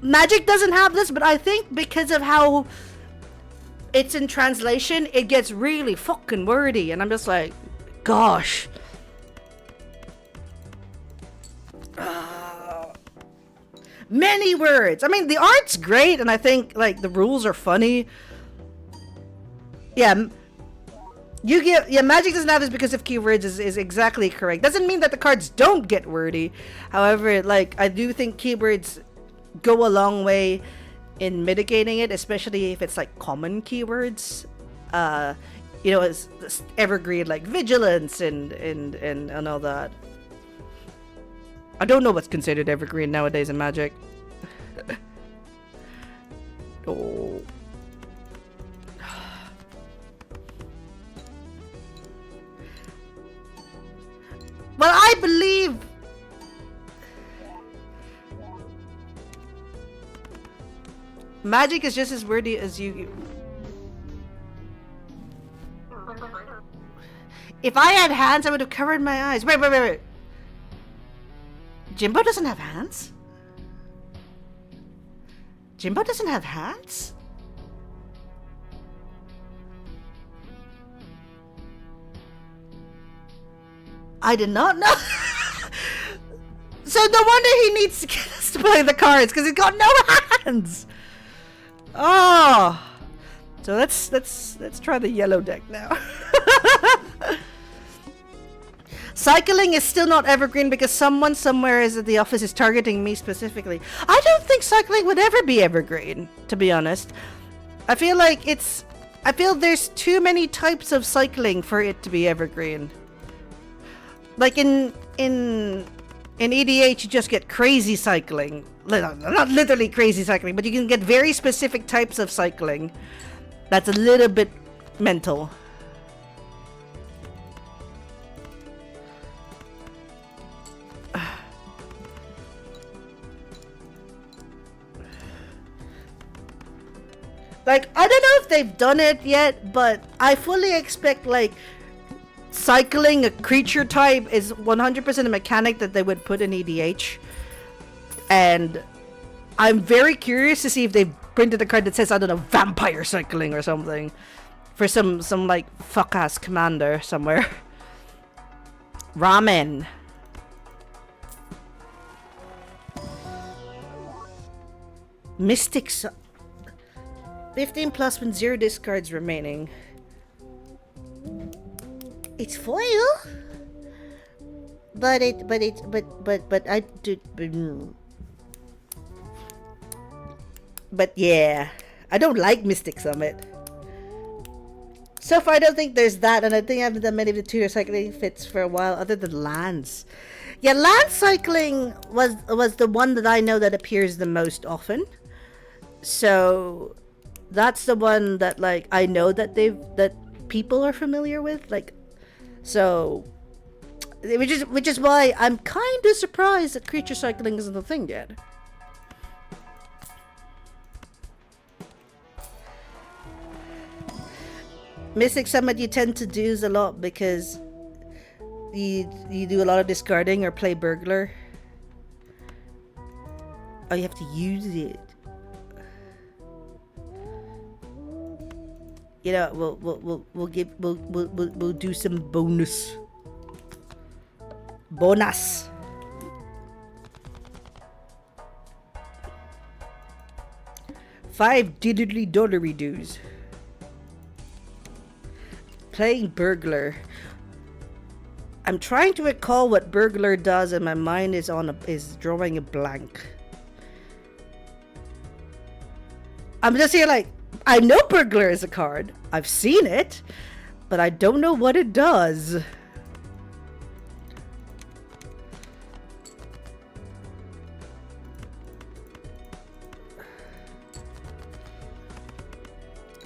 A: Magic doesn't have this, but I think because of how it's in translation, it gets really fucking wordy, and I'm just like, gosh. Many words. I mean, the art's great, and I think like the rules are funny. Yeah. Magic doesn't have this because of keywords is exactly correct. Doesn't mean that the cards don't get wordy. However, like, I do think keywords go a long way in mitigating it, especially if it's like common keywords. You know, it's evergreen like vigilance and all that. I don't know what's considered evergreen nowadays in Magic. Oh. Well, I believe Magic is just as wordy as Yu-Gi-Oh. If I had hands, I would have covered my eyes. Wait. Jimbo doesn't have hands? Jimbo doesn't have hands? I did not know. So no wonder he needs to get us to play the cards, because he's got no hands. Oh. So let's try the yellow deck now. Cycling is still not evergreen because someone somewhere is at the office is targeting me specifically. I don't think cycling would ever be evergreen, to be honest. I feel there's too many types of cycling for it to be evergreen. Like in EDH, you just get crazy cycling. Not literally crazy cycling, but you can get very specific types of cycling. That's a little bit mental. Like, I don't know if they've done it yet, but I fully expect, like, cycling a creature type is 100% a mechanic that they would put in EDH. And I'm very curious to see if they've printed a card that says, I don't know, vampire cycling or something. For some like, fuck-ass commander somewhere. Ramen. Mystic 15 plus when 0 discards remaining. It's foil, but I do. But yeah, I don't like Mystic Summit. So far, I don't think there's that, and I think I haven't done many of the tutor cycling fits for a while, other than lands. Yeah, land cycling was the one that I know that appears the most often. So that's the one that, like, I know that people are familiar with, like. So, which is why I'm kind of surprised that creature cycling isn't a thing yet. Mystic Summit you tend to do a lot because you do a lot of discarding or play burglar. Oh, you have to use it. You know, we'll do some bonus. 5 diddly dollary dues. Playing burglar. I'm trying to recall what burglar does, and my mind is drawing a blank. I'm just here like, I know burglar is a card. I've seen it, but I don't know what it does.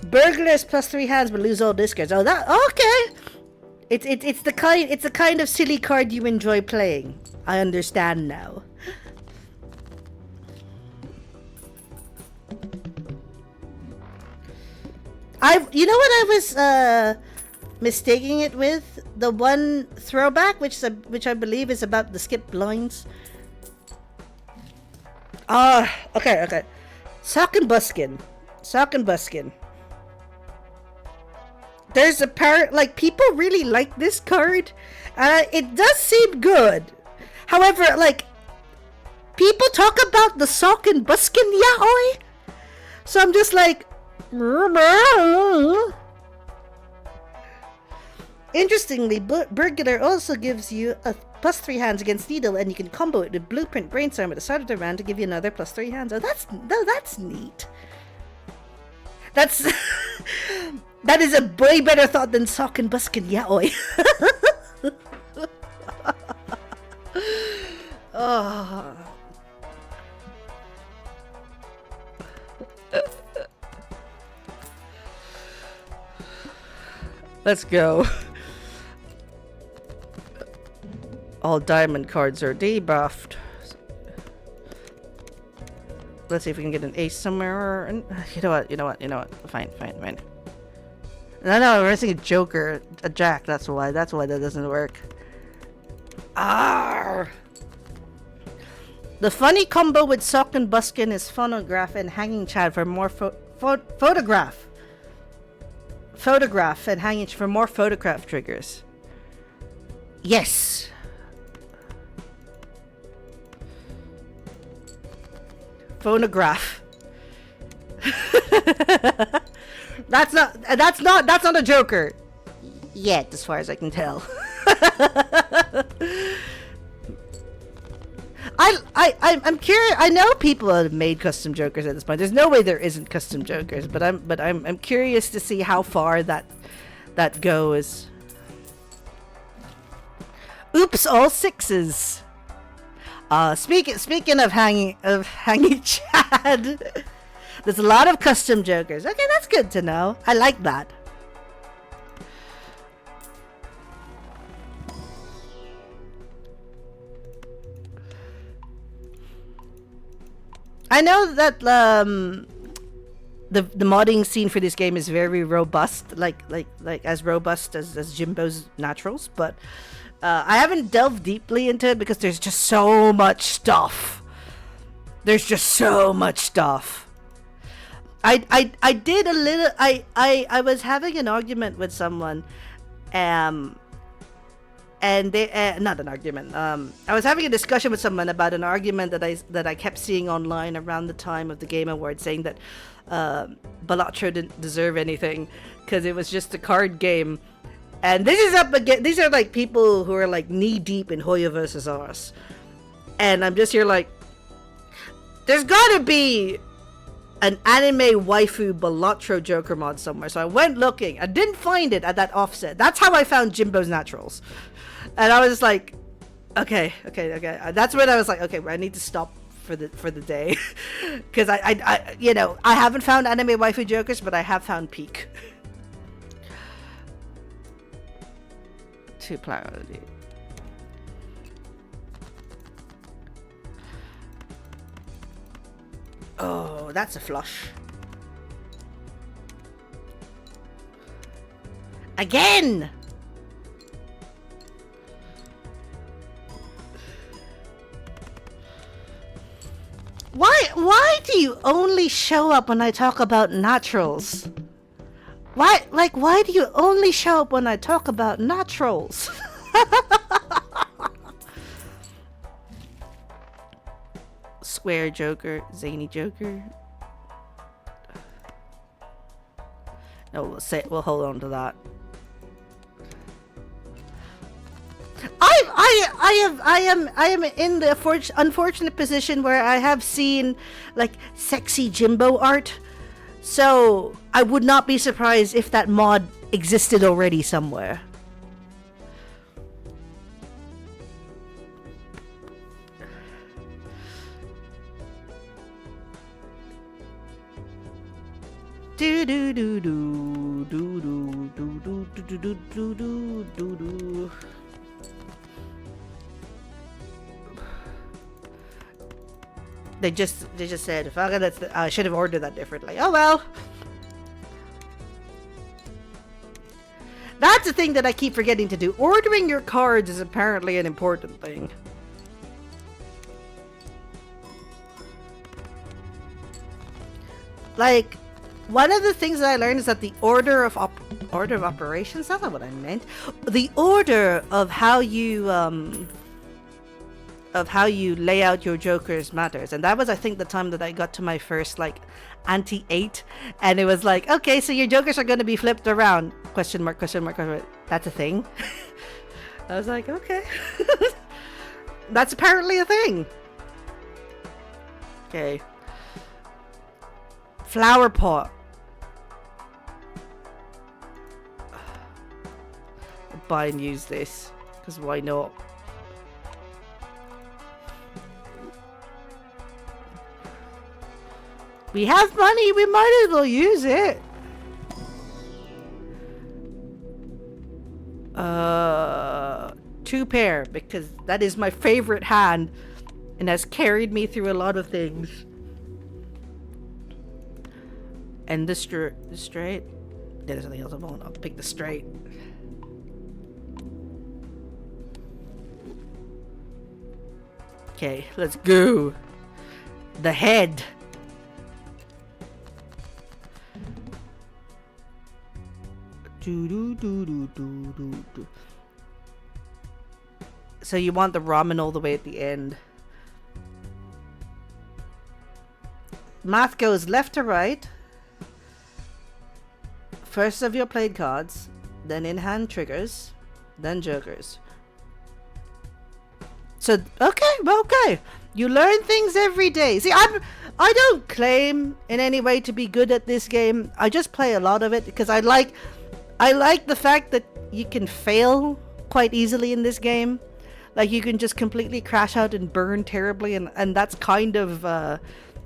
A: Burglars plus 3 hands but lose all discards. Oh, that okay. It's the kind of silly card you enjoy playing. I understand now. You know what I was mistaking it with? The one throwback, which I believe is about the skip blinds. Okay. Sock and Buskin. There's like, people really like this card. It does seem good. However, like, people talk about the Sock and Buskin yaoi. So I'm just like, interestingly, Burglar also gives you a plus 3 hands against Needle, and you can combo it with Blueprint Brainstorm at the start of the round to give you another plus 3 hands. Oh, that's neat. That is a way better thought than Sock and Buskin yaoi. Oh. Let's go. All diamond cards are debuffed. Let's see if we can get an ace somewhere. You know what? Fine. No, we're missing a joker, a jack. That's why that doesn't work. Arr! The funny combo with Sock and Buskin is Phonograph and Hanging Chad for more photograph and Hanging for more photograph triggers. Yes. Phonograph. That's not a joker yet, as far as I can tell. I'm curious. I know people have made custom Jokers at this point. There's no way there isn't custom Jokers, but I'm curious to see how far that goes. Oops, all sixes. Speaking of hanging Chad, there's a lot of custom Jokers. Okay, that's good to know. I like that. I know that the modding scene for this game is very robust, like as robust as Jimbo's Naturals, but I haven't delved deeply into it because there's just so much stuff. There's just so much stuff. I did a little. I was having an argument with someone, and they not an argument. I was having a discussion with someone about an argument that I kept seeing online around the time of the Game Awards, saying that Balatro didn't deserve anything because it was just a card game. And this is up again. These are like people who are like knee deep in Hoyo versus Ars, and I'm just here like, there's gotta be an anime waifu Balatro Joker mod somewhere. So I went looking. I didn't find it at that offset. That's how I found Jimbo's Naturals. And I was just like, okay. That's when I was like, okay, I need to stop for the day, because I I haven't found anime waifu Jokers, but I have found Peak. To plurality. Oh, that's a flush. Again! Why do you only show up when I talk about naturals? Why do you only show up when I talk about naturals? Square Joker, zany Joker. No, we'll hold on to that. I am in the unfortunate position where I have seen like sexy Jimbo art, so I would not be surprised if that mod existed already somewhere. Do do do do do do do do do do do do do do. They just said, "Fuck it, I should have ordered that differently." Oh well. That's the thing that I keep forgetting to do. Ordering your cards is apparently an important thing. Like, one of the things that I learned is that the order of operations, that's not what I meant. The order of how you lay out your jokers matters. And that was, I think, the time that I got to my first like anti-8, and it was like, okay, so your jokers are going to be flipped around, question mark. That's a thing. I was like, okay. That's apparently a thing. Okay. Flower pot. I'll buy and use this, because why not? We have money, we might as well use it. 2 pair, because that is my favorite hand and has carried me through a lot of things. And the straight. There's something else I want. I'll pick the straight. Okay, let's go. The head. So you want the ramen all the way at the end. Math goes left to right. First of your played cards, then in-hand triggers, Then jokers. So okay. You learn things every day. See, I don't claim in any way to be good at this game. I just play a lot of it because I like the fact that you can fail quite easily in this game. Like you can just completely crash out and burn terribly, and that's kind of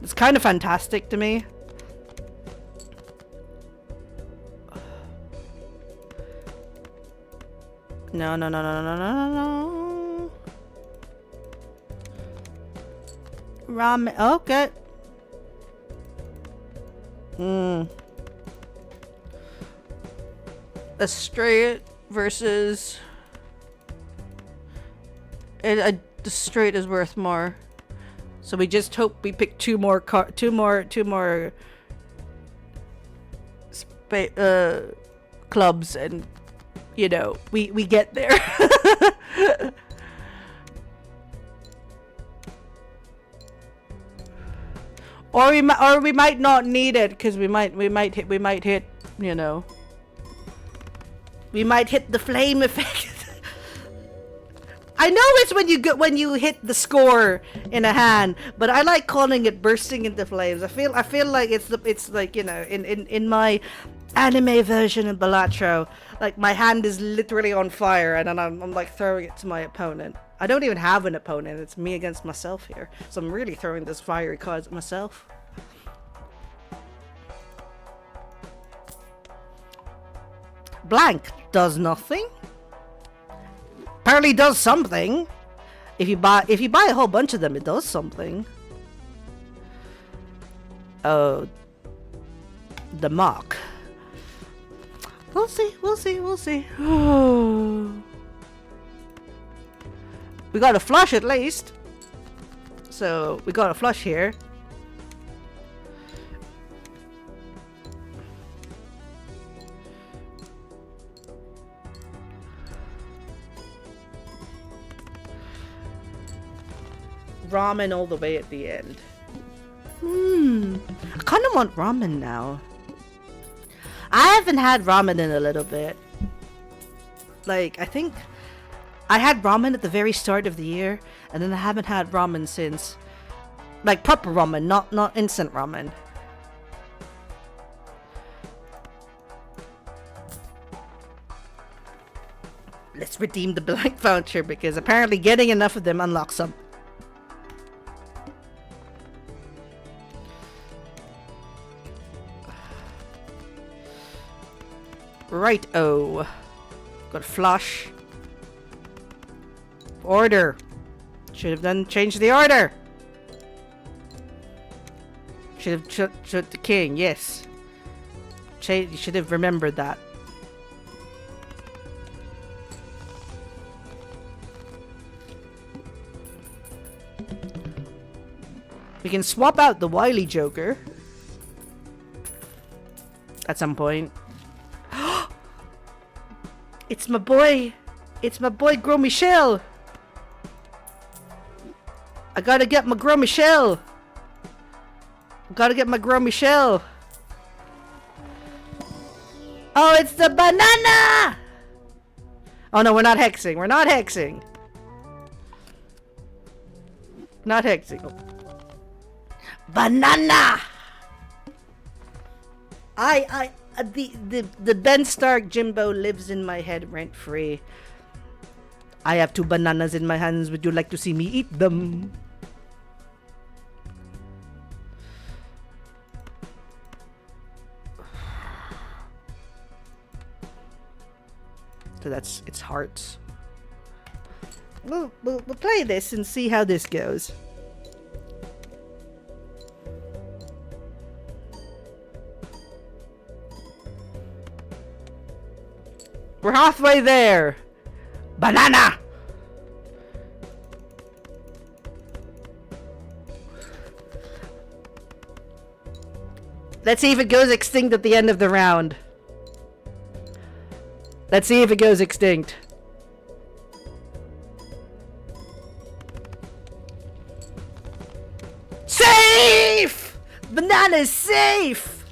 A: it's kind of fantastic to me. No. Ramen. Okay. A straight versus the straight is worth more. So we just hope we pick two more clubs, and you know we get there. Or we might not need it because we might hit, you know, we might hit the flame effect. I know it's when you hit the score in a hand, but I like calling it bursting into flames. I feel like it's like, you know, in my anime version of Balatro, like my hand is literally on fire and then I'm like throwing it to my opponent. I don't even have an opponent, it's me against myself here. So I'm really throwing this fiery cards at myself. Blank does nothing. Apparently does something. If you buy a whole bunch of them, it does something. Oh, the mock. We'll see. We got a flush at least. So we got a flush here. Ramen all the way at the end. I kind of want ramen now. I haven't had ramen in a little bit. Like, I think I had ramen at the very start of the year, and then I haven't had ramen since. Like proper ramen, not instant ramen. Let's redeem the blank voucher because apparently getting enough of them unlocks some. Right-o. Got a flush. Order. Should have done change the order. Should have shut the king, yes. You should have remembered that. We can swap out the wily Joker at some point. It's my boy Gros Michel. I gotta get my Gros Michel. Oh, it's the banana! Oh no, we're not hexing. Not hexing. Oh. Banana! The Ben Stark Jimbo lives in my head rent free. I have 2 bananas in my hands. Would you like to see me eat them? So it's hearts. We'll play this and see how this goes. We're halfway there. Banana! Let's see if it goes extinct at the end of the round. Let's see if it goes extinct. Safe! Banana's safe!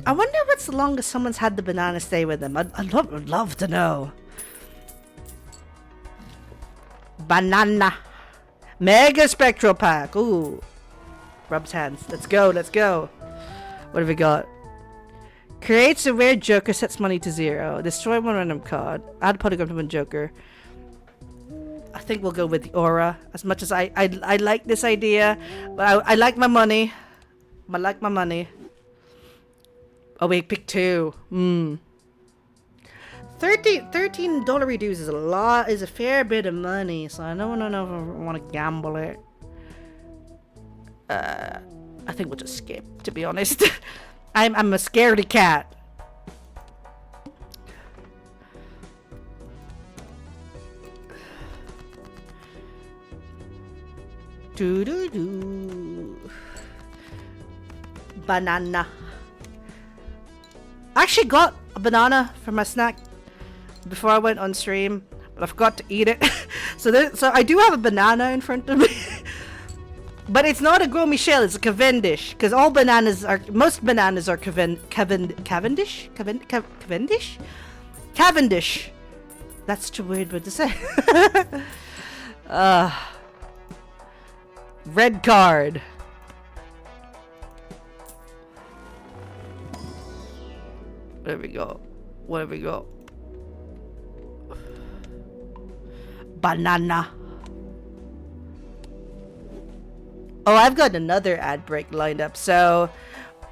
A: I wonder what's the longest someone's had the banana stay with them. I'd love to know. Banana. Mega Spectral Pack. Ooh. Rubs hands. Let's go. Let's go. What have we got? Creates a rare joker. Sets money to 0. Destroy one random card. Add polygon to one joker. I think we'll go with the aura. As much as I like this idea. But I like my money. I like my money. Oh, we picked 2. $13 reduce is a lot, is a fair bit of money, so I don't know if I want to gamble it. I think we'll just skip, to be honest. I'm a scaredy cat. Banana. I actually got a banana for my snack before I went on stream, but I forgot to eat it. so I do have a banana in front of me. But it's not a Gros Michel, it's a Cavendish. Because most bananas are Cavendish? Cavendish. That's too weird word to say. Red card. There we go. What have we got? Banana. Oh, I've got another ad break lined up. So,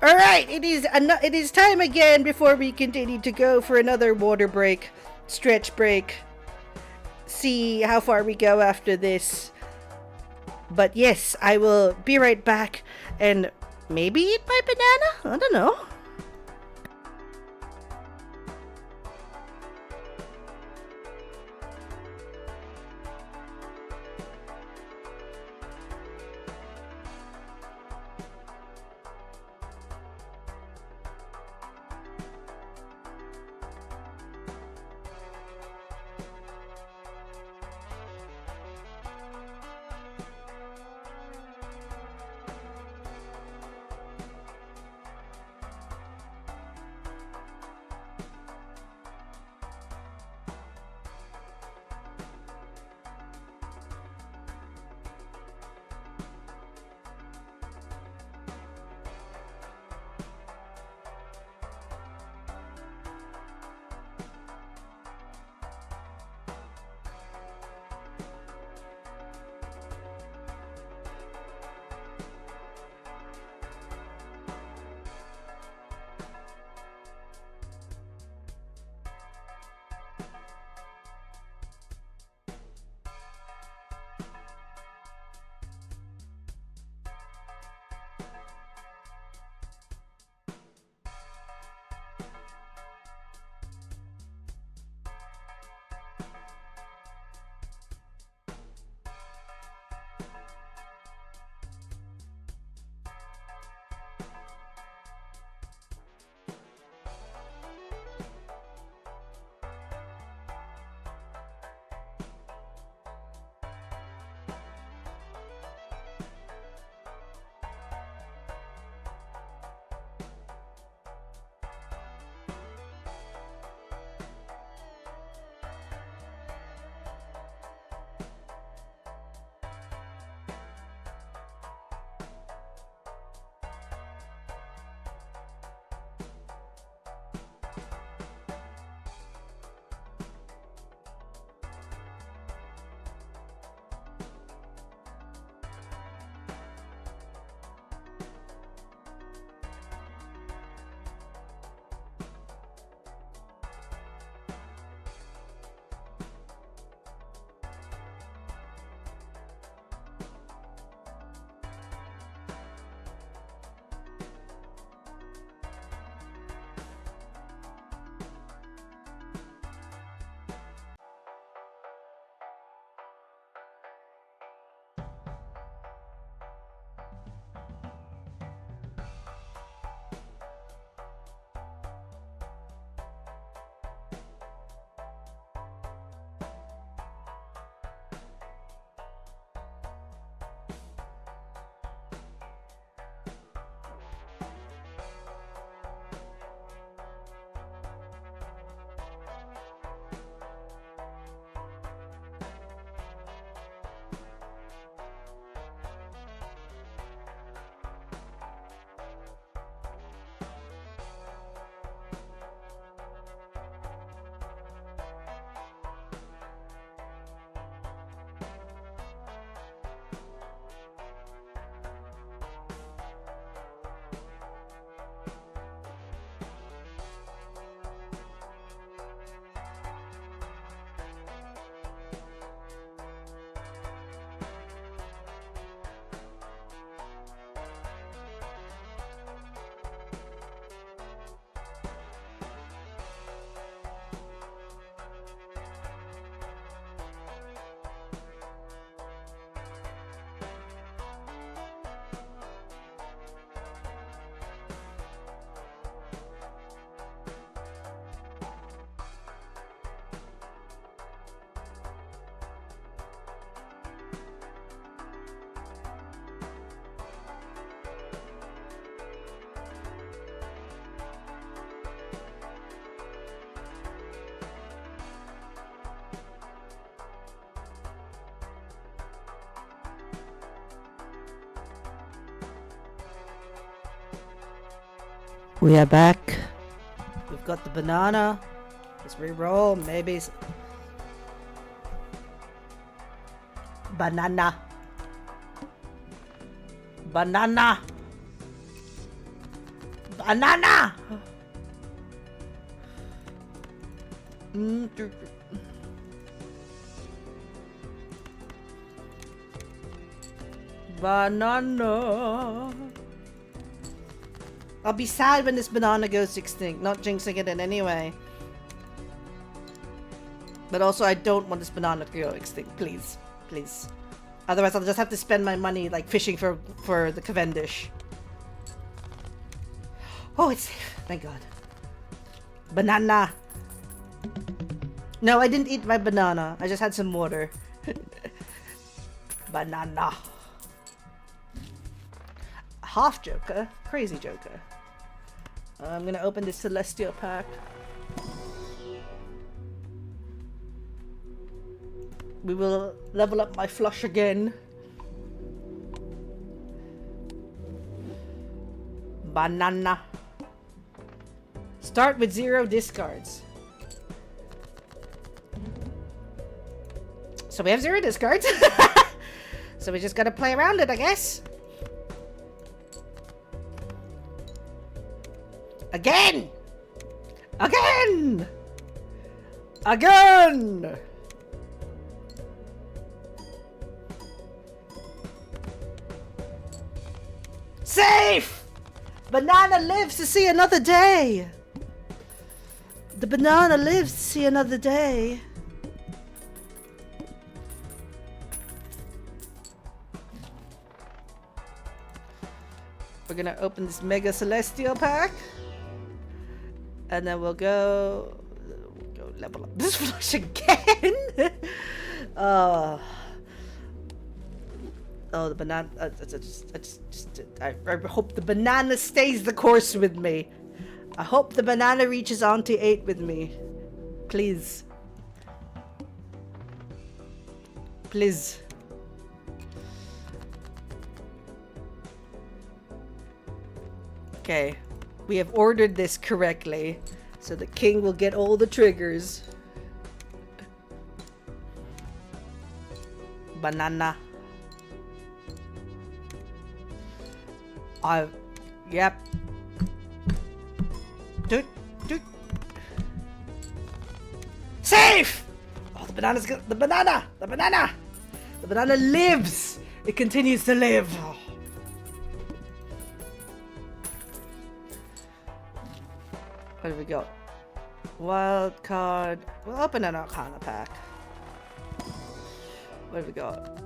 A: all right, it is time again before we continue to go for another water break, stretch break. See how far we go after this. But yes, I will be right back and maybe eat my banana. I don't know. We are back. We've got the banana. Let's re-roll. Maybe. Banana. Banana. Banana. Banana. I'll be sad when this banana goes extinct. Not jinxing it in any way. But also, I don't want this banana to go extinct. Please. Please. Otherwise, I'll just have to spend my money, like, fishing for the Cavendish. Oh, it's safe. Thank God. Banana. No, I didn't eat my banana. I just had some water. Banana. Half Joker. Crazy Joker. I'm gonna open this Celestial pack. We will level up my flush again. Banana. Start with 0 discards. So we have 0 discards. So we just gotta play around it, I guess. Again! Again! Again! Safe! Banana lives to see another day. The banana lives to see another day. We're gonna open this Mega Celestial pack. And then we'll go level up this flush again. Oh, the banana. I hope the banana stays the course with me. I hope the banana reaches on to 8 with me. Please. Please. Okay. We have ordered this correctly, so the king will get all the triggers. Banana. Yep. Doot. Safe! Oh, the banana's good. The banana! The banana! The banana lives! It continues to live. Oh. What have we got? Wild card. We'll open an Arcana pack. What have we got?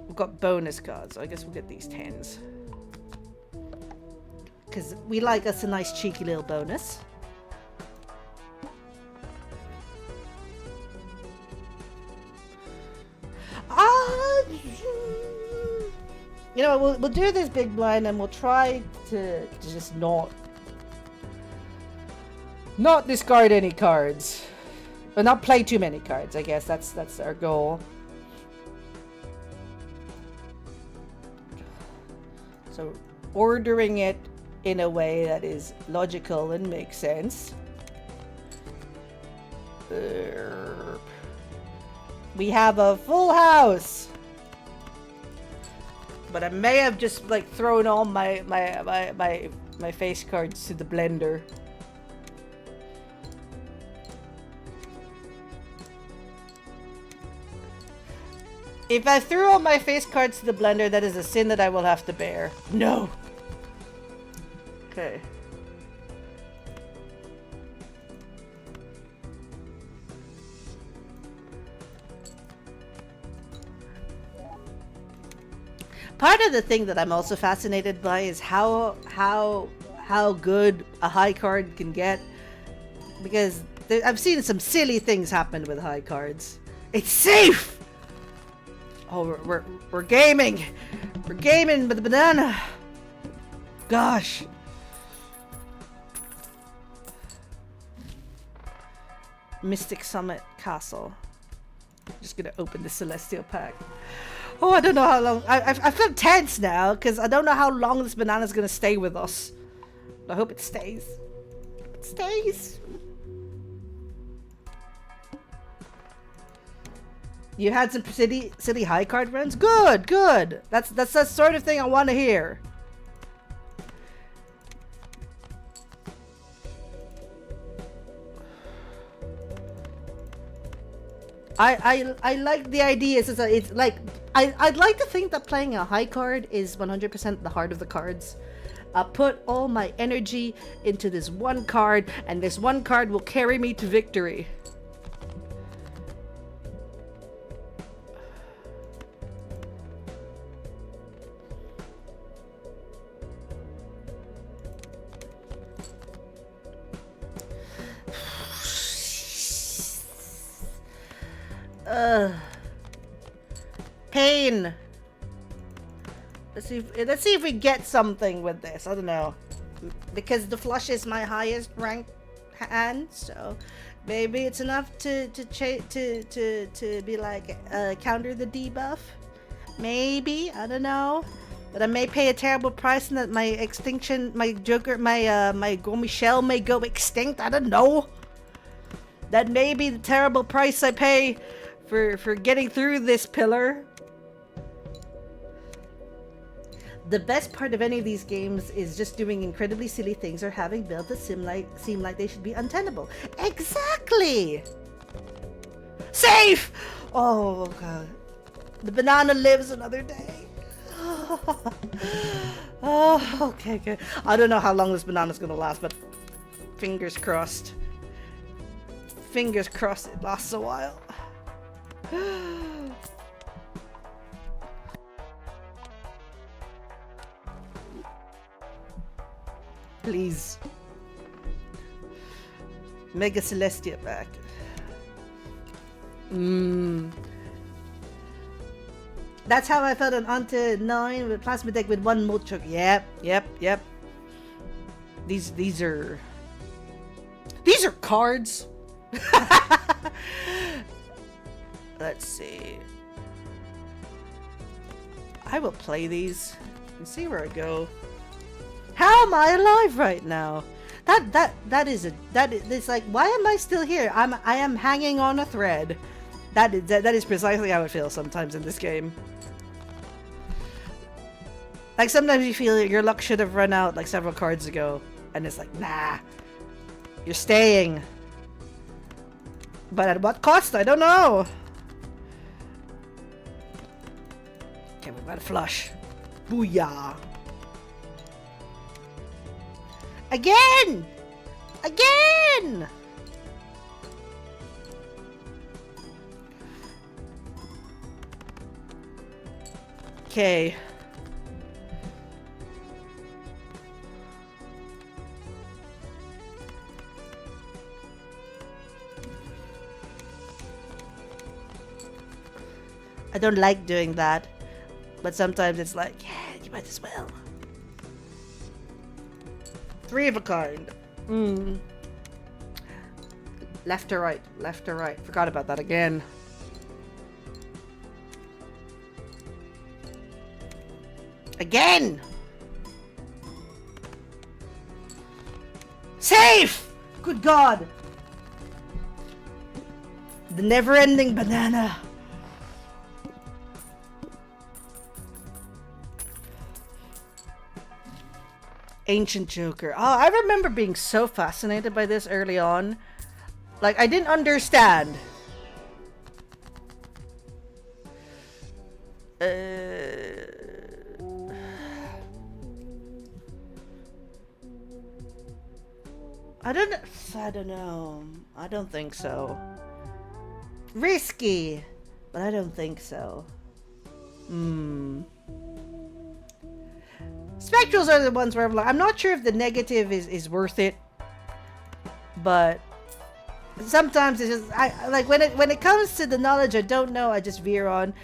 A: We've got bonus cards, so I guess we'll get these 10s. Because we like us a nice cheeky little bonus. You know, we'll do this big blind and we'll try to just not discard any cards, or not play too many cards. I guess that's our goal. So ordering it in a way that is logical and makes sense. We have a full house, but I may have just like thrown all my face cards to the blender. If I threw all my face cards to the blender, that is a sin that I will have to bear. No. Okay. Part of the thing that I'm also fascinated by is how good a high card can get, because I've seen some silly things happen with high cards. It's safe. Oh, we're gaming. We're gaming with the banana. Gosh. Mystic Summit Castle. I'm just gonna open the Celestial pack. Oh, I don't know how long. I feel tense now because I don't know how long this banana's gonna stay with us. I hope it stays. It stays. You had some city high card runs? Good, good. That's the sort of thing I want to hear. I like the idea. It's like I'd like to think that playing a high card is 100% the heart of the cards. I put all my energy into this one card, and this one card will carry me to victory. Pain. Let's see if we get something with this. I don't know, because the flush is my highest rank hand, so maybe it's enough to be like counter the debuff. Maybe, I don't know, but I may pay a terrible price, and that my extinction, my Joker, my Gomichelle may go extinct. I don't know. That may be the terrible price I pay for getting through this pillar. The best part of any of these games is just doing incredibly silly things or having built that seem like they should be untenable. Exactly! Safe! Oh, God. The banana lives another day. Oh, okay, good. I don't know how long this banana's gonna last, but fingers crossed. Fingers crossed it lasts a while. Please. Mega Celestia back. That's how I felt on Onto 9 with Plasma Deck with one Molchuk. Yep. These are cards. Let's see. I will play these and see where I go. How am I alive right now? It's like, why am I still here? I am hanging on a thread. That is precisely how it feels sometimes in this game. Like sometimes you feel your luck should have run out like several cards ago, and it's like, nah, you're staying. But at what cost? I don't know. Okay, we got a flush. Booyah. Again! Again! Okay. I don't like doing that, but sometimes it's like, yeah, you might as well. 3 of a kind. Left to right, left to right. Forgot about that again. Again! Safe! Good God! The never-ending banana. Ancient Joker. Oh, I remember being so fascinated by this early on. Like, I didn't understand. I don't know. I don't think so. Risky, but I don't think so. Spectrals are the ones where I'm not sure if the negative is worth it, but sometimes it's just like when it comes to the knowledge I don't know, I just veer on.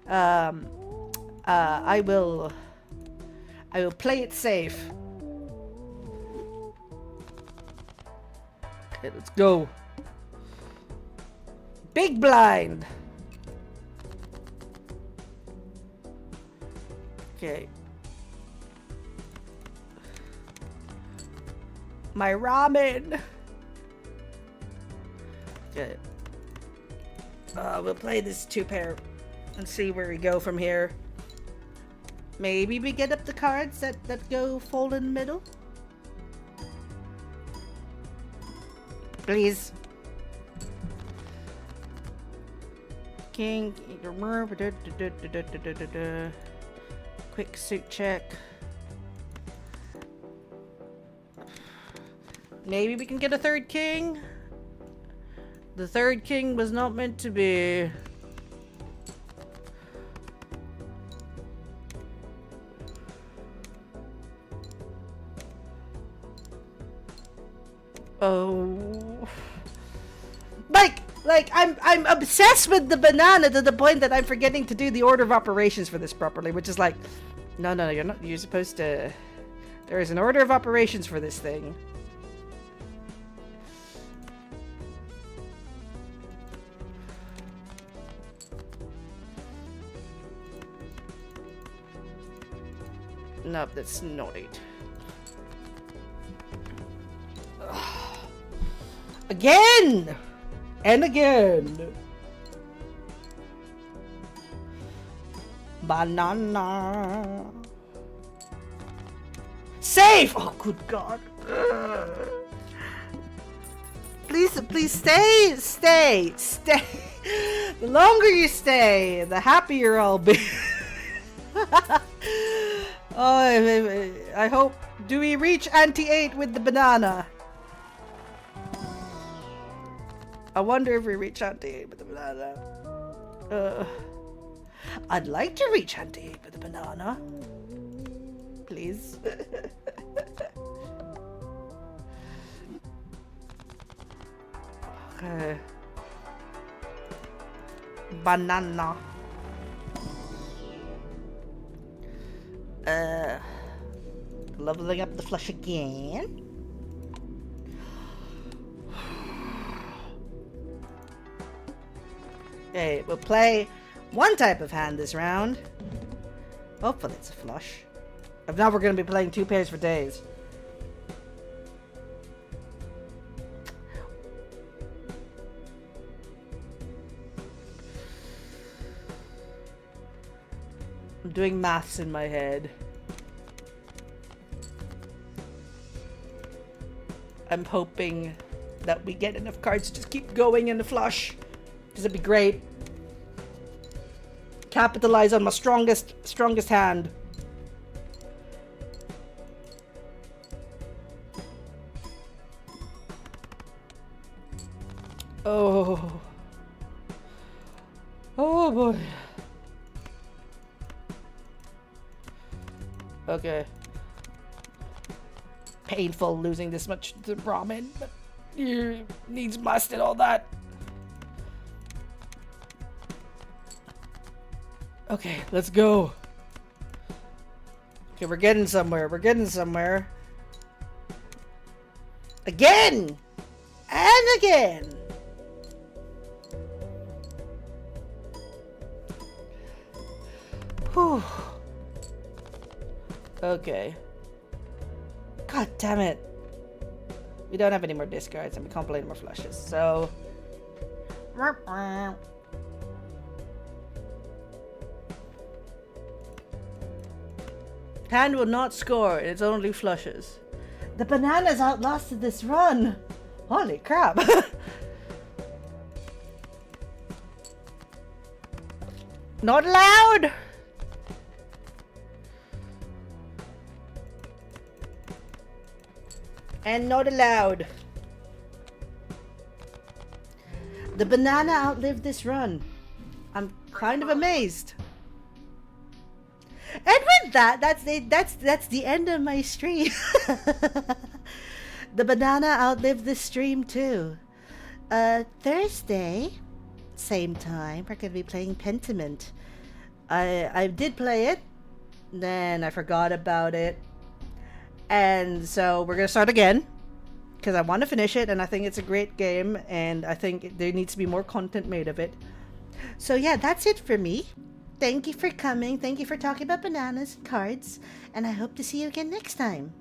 A: I will play it safe. Okay, let's go. Big blind. Okay. My ramen. Okay. We'll play this 2-pair and see where we go from here. Maybe we get up the cards that go fold in the middle. Please. King. Quick suit check. Maybe we can get a third king. The third king was not meant to be. Oh. Like I'm obsessed with the banana to the point that I'm forgetting to do the order of operations for this properly, which is like, no, you're not. You're supposed to. There is an order of operations for this thing. Nope, that's not it. Again! And again! Banana. Save! Oh, good God. Please stay. The longer you stay, the happier I'll be. Oh, I hope. Do we reach ante-8 with the banana? I wonder if we reach ante-8 with the banana. I'd like to reach ante-8 with the banana. Please. Okay. Banana. Leveling up the flush again. Okay, we'll play one type of hand this round. Hopefully it's a flush. If not, we're going to be playing 2 pairs for days. I'm doing maths in my head. I'm hoping that we get enough cards to just keep going in the flush. Because it'd be great. Capitalize on my strongest hand. Oh. Oh boy. Okay. Painful losing this much to ramen, but needs must and all that. Okay, let's go. Okay, we're getting somewhere. Again! And again! Whew. Okay. God damn it. We don't have any more discards and we can't play any more flushes, so... Hand will not score, it's only flushes. The bananas outlasted this run! Holy crap! Not allowed! And not allowed. The banana outlived this run. I'm kind of amazed. And with that, that's the end of my stream. The banana outlived this stream too. Thursday, same time, we're gonna be playing Pentiment. I did play it, then I forgot about it. And so we're going to start again because I want to finish it and I think it's a great game and I think there needs to be more content made of it. So yeah, that's it for me. Thank you for coming. Thank you for talking about bananas and cards. And I hope to see you again next time.